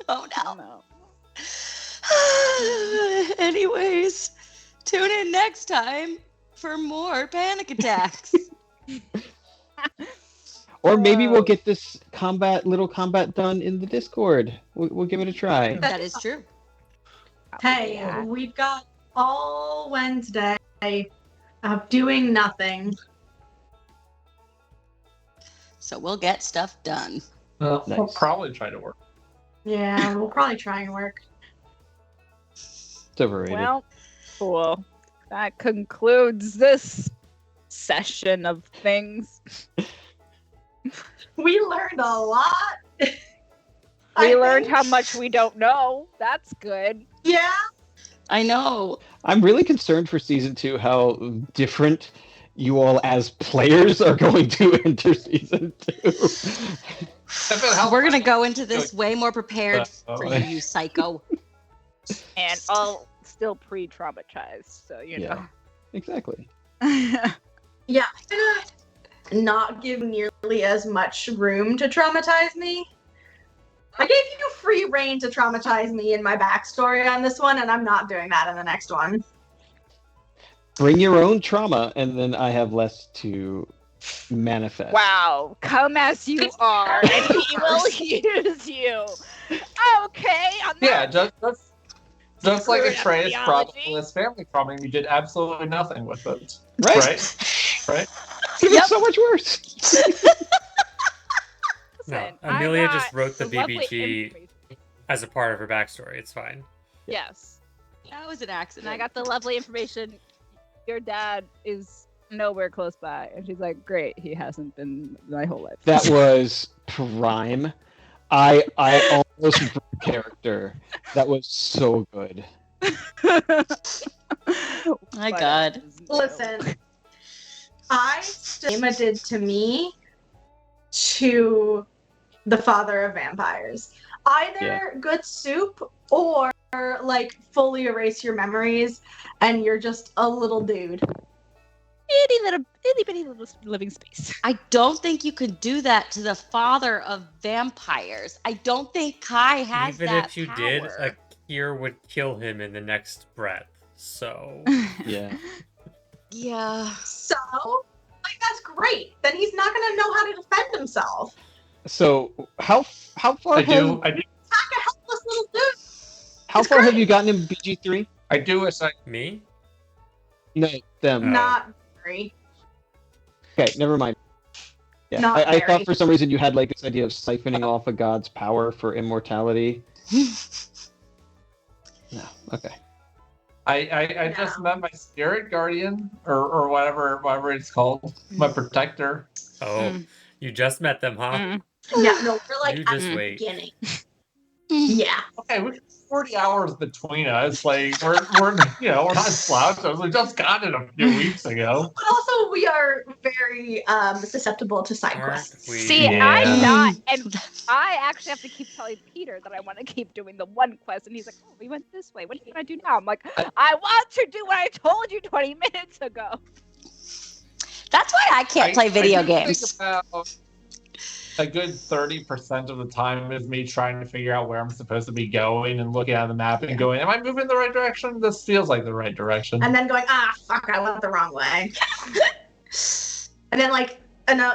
Oh I no. don't know. Anyways, tune in next time for more panic attacks. Or maybe we'll get this little combat done in the Discord. We'll give it a try. That is true. Hey, Yeah. we've got all Wednesday of doing nothing. So we'll get stuff done. We'll Nice. probably try to work. Yeah, we'll probably try and work. It's overrated. Well, cool. That concludes this session of things. We learned a lot. We learned how much we don't know. That's good. Yeah. I know. I'm really concerned for season 2 how different you all as players are going to enter season 2. We're gonna go into this way more prepared for Oh. you psycho. And all still pre-traumatized, so you Yeah. Exactly. know. Yeah, I'm gonna not give nearly as much room to traumatize me. I gave you free reign to traumatize me in my backstory on this one, and I'm not doing that in the next one. Bring your own trauma, and then I have less to manifest. Wow, come as you are, and he will use you. Okay, on Yeah, that. just like Screwed up Atreus brought theology. this family from him, you did absolutely nothing with it. Right? Right? Could have been so much worse. No, Listen, I Amelia got just wrote the lovely BBG information. as a part of her backstory. It's fine. Yes, That was an and accident. I got the lovely information. Your dad is nowhere close by, and she's like, "Great, he hasn't been my whole life." That was prime. I almost broke character. That was so good. My God. Listen, Emma did to me to the father of vampires. Either good soup or like fully erase your memories and you're just a little dude. itty bitty little living space. I don't think you could do that to the father of vampires. I don't think Kai has Even that if you power. did, Akir would kill him in the next breath. So Yeah. Yeah. So, like, that's great. Then he's not gonna know how to defend himself. So how far I have do Attack a helpless little dude. how It's far have great. you gotten in BG3? I do wish I me? No, them. Oh. Not very. Okay, never mind. Yeah, Not I thought very. for some reason you had like this idea of siphoning off a god's power for immortality. No, okay. I just No. met my spirit guardian or whatever it's called, my protector. Oh, you just met them, huh? Mm. Yeah, no, we're like You at just the wait. beginning. Yeah. Okay, we got 40 hours between us. Like we're we're not slouches. We just got it a few weeks ago. But also we are very susceptible to side Aren't quests. we? See, Yeah. I'm not, and I actually have to keep telling Peter that I want to keep doing the one quest, and he's like, "Oh, we went this way. What do you want to do now?" I'm like, "I want to do what I told you 20 minutes ago." That's why I can't play video do think games. about a good 30% of the time is me trying to figure out where I'm supposed to be going and looking at the map and going, "Am I moving in the right direction? This feels like the right direction." And then going, fuck, I went the wrong way. And then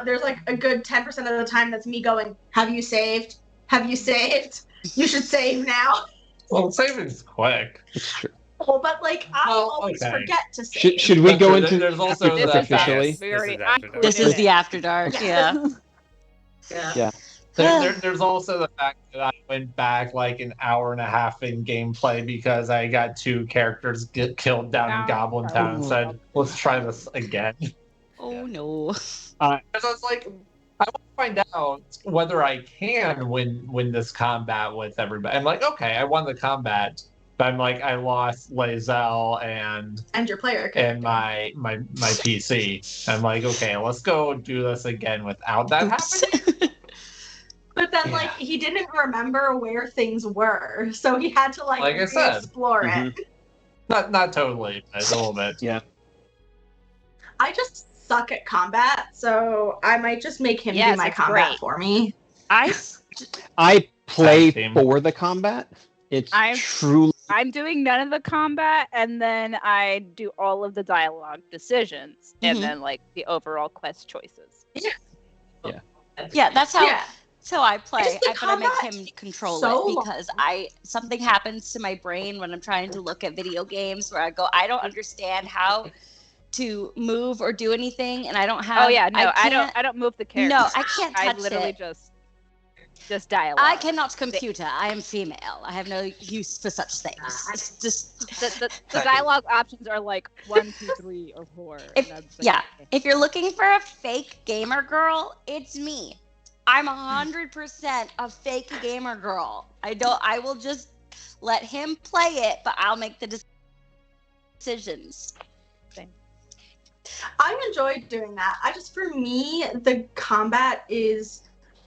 there's like a good 10% of the time that's me going, "Have you saved? Have you saved? You should save now." Well, saving's quick. It's true. Oh, but like I Well, always okay. forget to save. Should we That's go true. into There's also after the dark fact- officially? We already, This is I after dark. This is included the it. after dark. Yeah. Yeah. There's also the fact that I went back like an hour and a half in gameplay because I got 2 characters get killed down in Oh. Goblin Town and said, "Let's try this again." Oh no. Because I was like, I want to find out whether I can win this combat with everybody. I'm like, okay, I won the combat, but I'm like, I lost Lae'zel and And your player and my PC. I'm like, okay, let's go do this again without that happening. But then, Yeah. like, he didn't remember where things were, so he had to Like I said. explore it. Not totally, but a little bit. Yeah. I just suck at combat, so I might just make him Yes, do my it's combat great. for me. I play Same. for the combat. It's I'm- truly I'm doing none of the combat, and then I do all of the dialogue decisions, and Mhm. then like the overall quest choices. Yeah, that's how Yeah. So I play. Just the I gotta make combat him control so it because something happens to my brain when I'm trying to look at video games where I go, I don't understand how to move or do anything, and I don't have. Oh yeah, no, I can't- don't move the character. No, I can't I touch literally it. just dialogue. I cannot computer. I am female. I have no use for such things. It's just The dialogue options are like 1, 2, 3, or 4. If- and I'm just like, yeah. okay. if you're looking for a fake gamer girl, it's me. I'm 100% a fake gamer girl. I will just let him play it, but I'll make the decisions. I enjoy doing that. For me, the combat is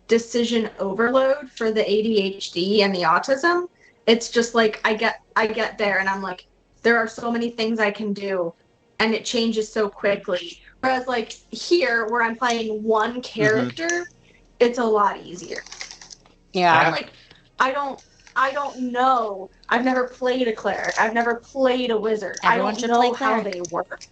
decision overload for the ADHD and the autism. It's just like I get there and I'm like, there are so many things I can do, and it changes so quickly. Whereas like here, where I'm playing one character, it's a lot easier. Yeah. I'm like, I don't know. I've never played a cleric. I've never played a wizard. Everyone I should don't know play how cleric. they work.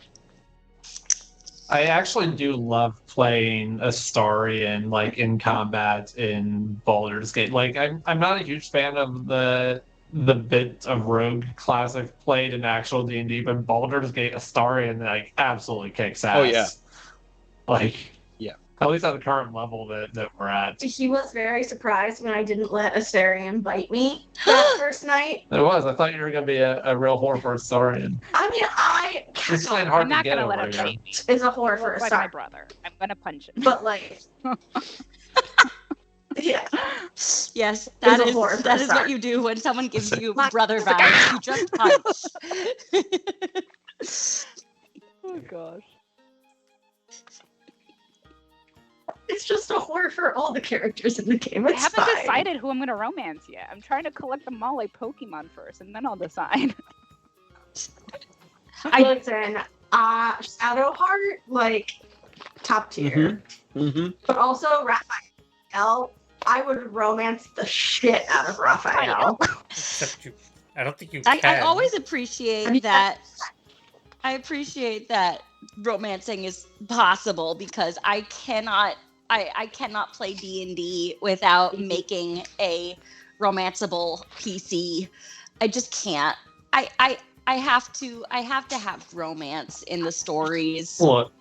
I actually do love playing Astarion like in combat in Baldur's Gate. Like I'm not a huge fan of the bit of Rogue class I've played in actual D&D, but Baldur's Gate Astarion like absolutely kicks ass. Oh, yeah. Like Yeah. At least at the current level that we're at. He was very surprised when I didn't let Astarion bite me that first night. It was. I thought you were gonna be a real whore for Astarion. I mean, It's playing hard I'm not to get gonna let over him here. bite me. is a whore for a Like my start. brother. I'm gonna punch him. But like, yeah, Yes, There's that a is whore for that a is what start. you do when someone gives you Like- brother vibes. You just punch. Oh gosh. it's just a whore for all the characters in the game. I It's haven't fine. decided who I'm gonna romance yet. I'm trying to collect them all like Pokemon first, and then I'll decide. Listen, Shadowheart, like top tier, Mm-hmm. but also Raphael. I would romance the shit out of Raphael. Except you, I don't think you I can. always appreciate I mean, that. I appreciate that romancing is possible because I cannot play D&D without making a romanceable PC. I just can't. I have to have romance in the stories. Look,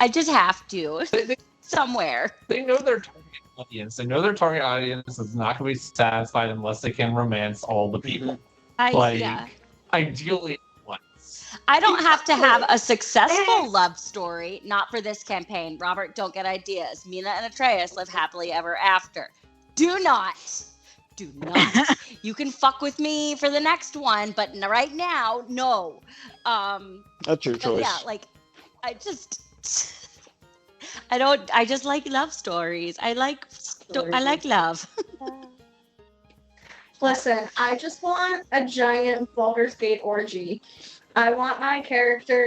I just have to they somewhere. know their target audience. They know their target audience is not going to be satisfied unless they can romance all the people. Like, Yeah. ideally, once. I don't have to have a successful love story, not for this campaign. Robert, don't get ideas. Mina and Atreus live happily ever after. Do not. You can fuck with me for the next one, but right now, no. That's your But choice. yeah, like, I just like love stories. I like love. Listen, I just want a giant Baldur's Gate orgy. I want my character.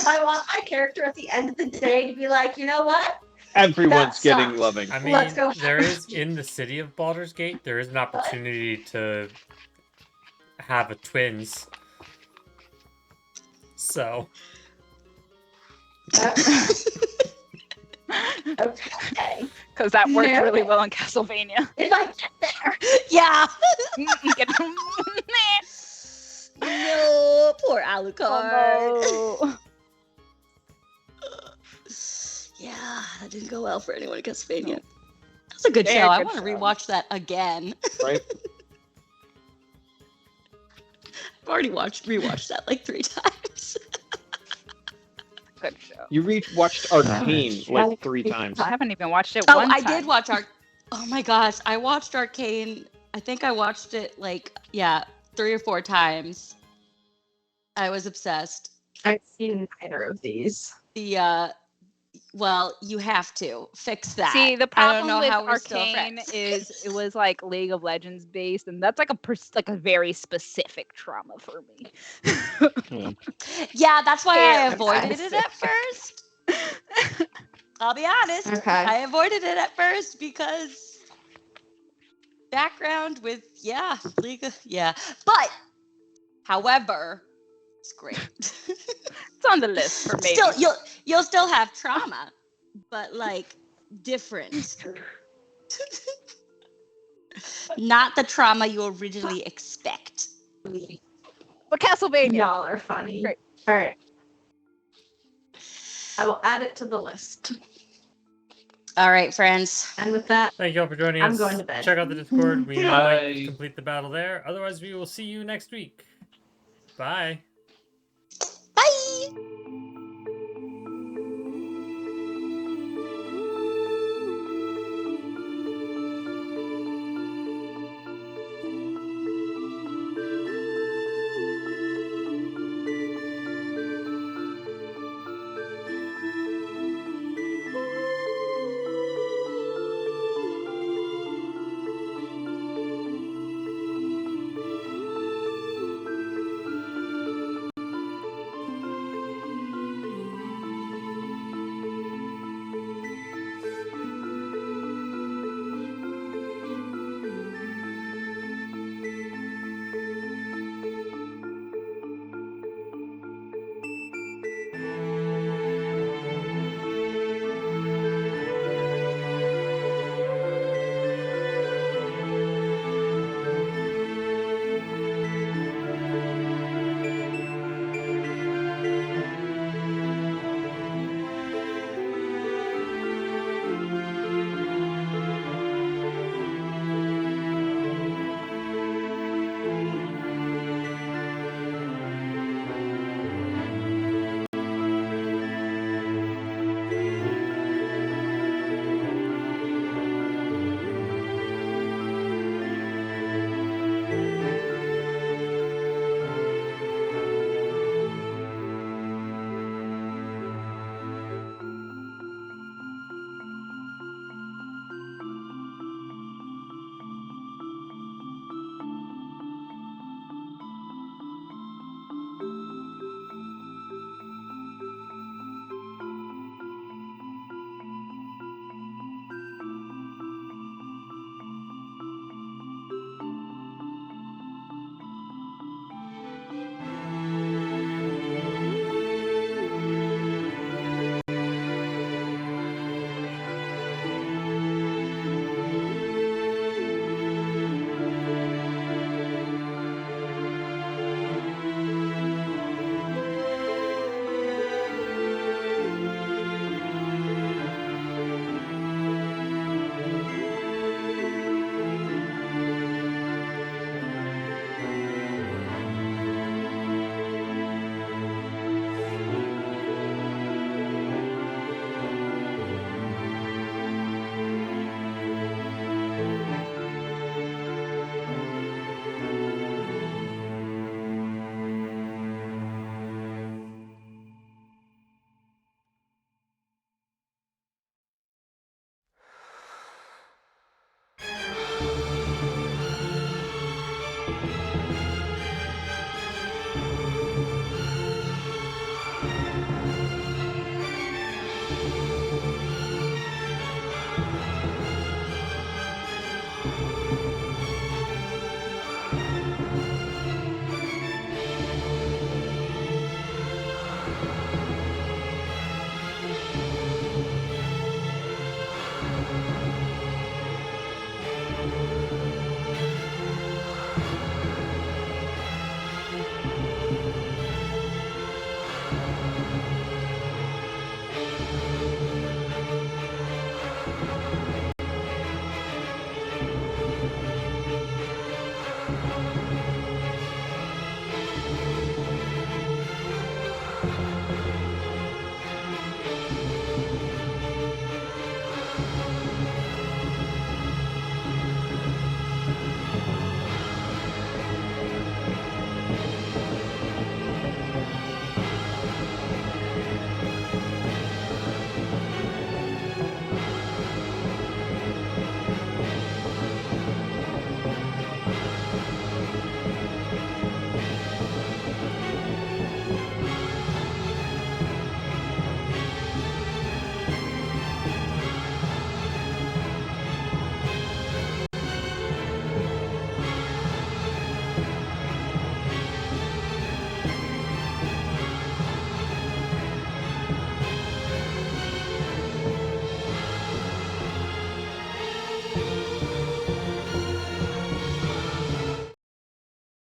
I want my character at the end of the day to be like, you know what? Everyone's That getting sucks. loving. I mean, Let's go. there is in the city of Baldur's Gate, there is an opportunity to have a twins. So Okay. Because that worked Yeah. really well in Castlevania. If I get there. Yeah. Get- No, poor Alucard. Oh, Yeah, that didn't go well for anyone in Castlevania. That's a good Very show. I good want to show. rewatch that again. Right? I've already rewatched that like 3 times. good show. You watched Arcane like 3 times. I haven't even watched it Oh, one I time. did watch Oh my gosh, I watched Arcane. I think I watched it like 3 or 4 times. I was obsessed. I've seen neither of these. Well, you have to fix that. See, the I don't problem know with how we're still Arcane friends. is it was like League of Legends based, and that's like a very specific trauma for me. Yeah, that's why I Yeah, avoided it at first. I'll be honest. Okay. I avoided it at first because background with League of, But however, it's great. It's on the list for maybe. Still you'll still have trauma, but like different. Not the trauma you originally expect. But Castlevania. Y'all are funny. Great. All right. I will add it to the list. All right, friends. And with that, thank you all for joining I'm us. going to bed. Check out the Discord. We Bye. might complete the battle there. Otherwise, we will see you next week. Bye. Bye.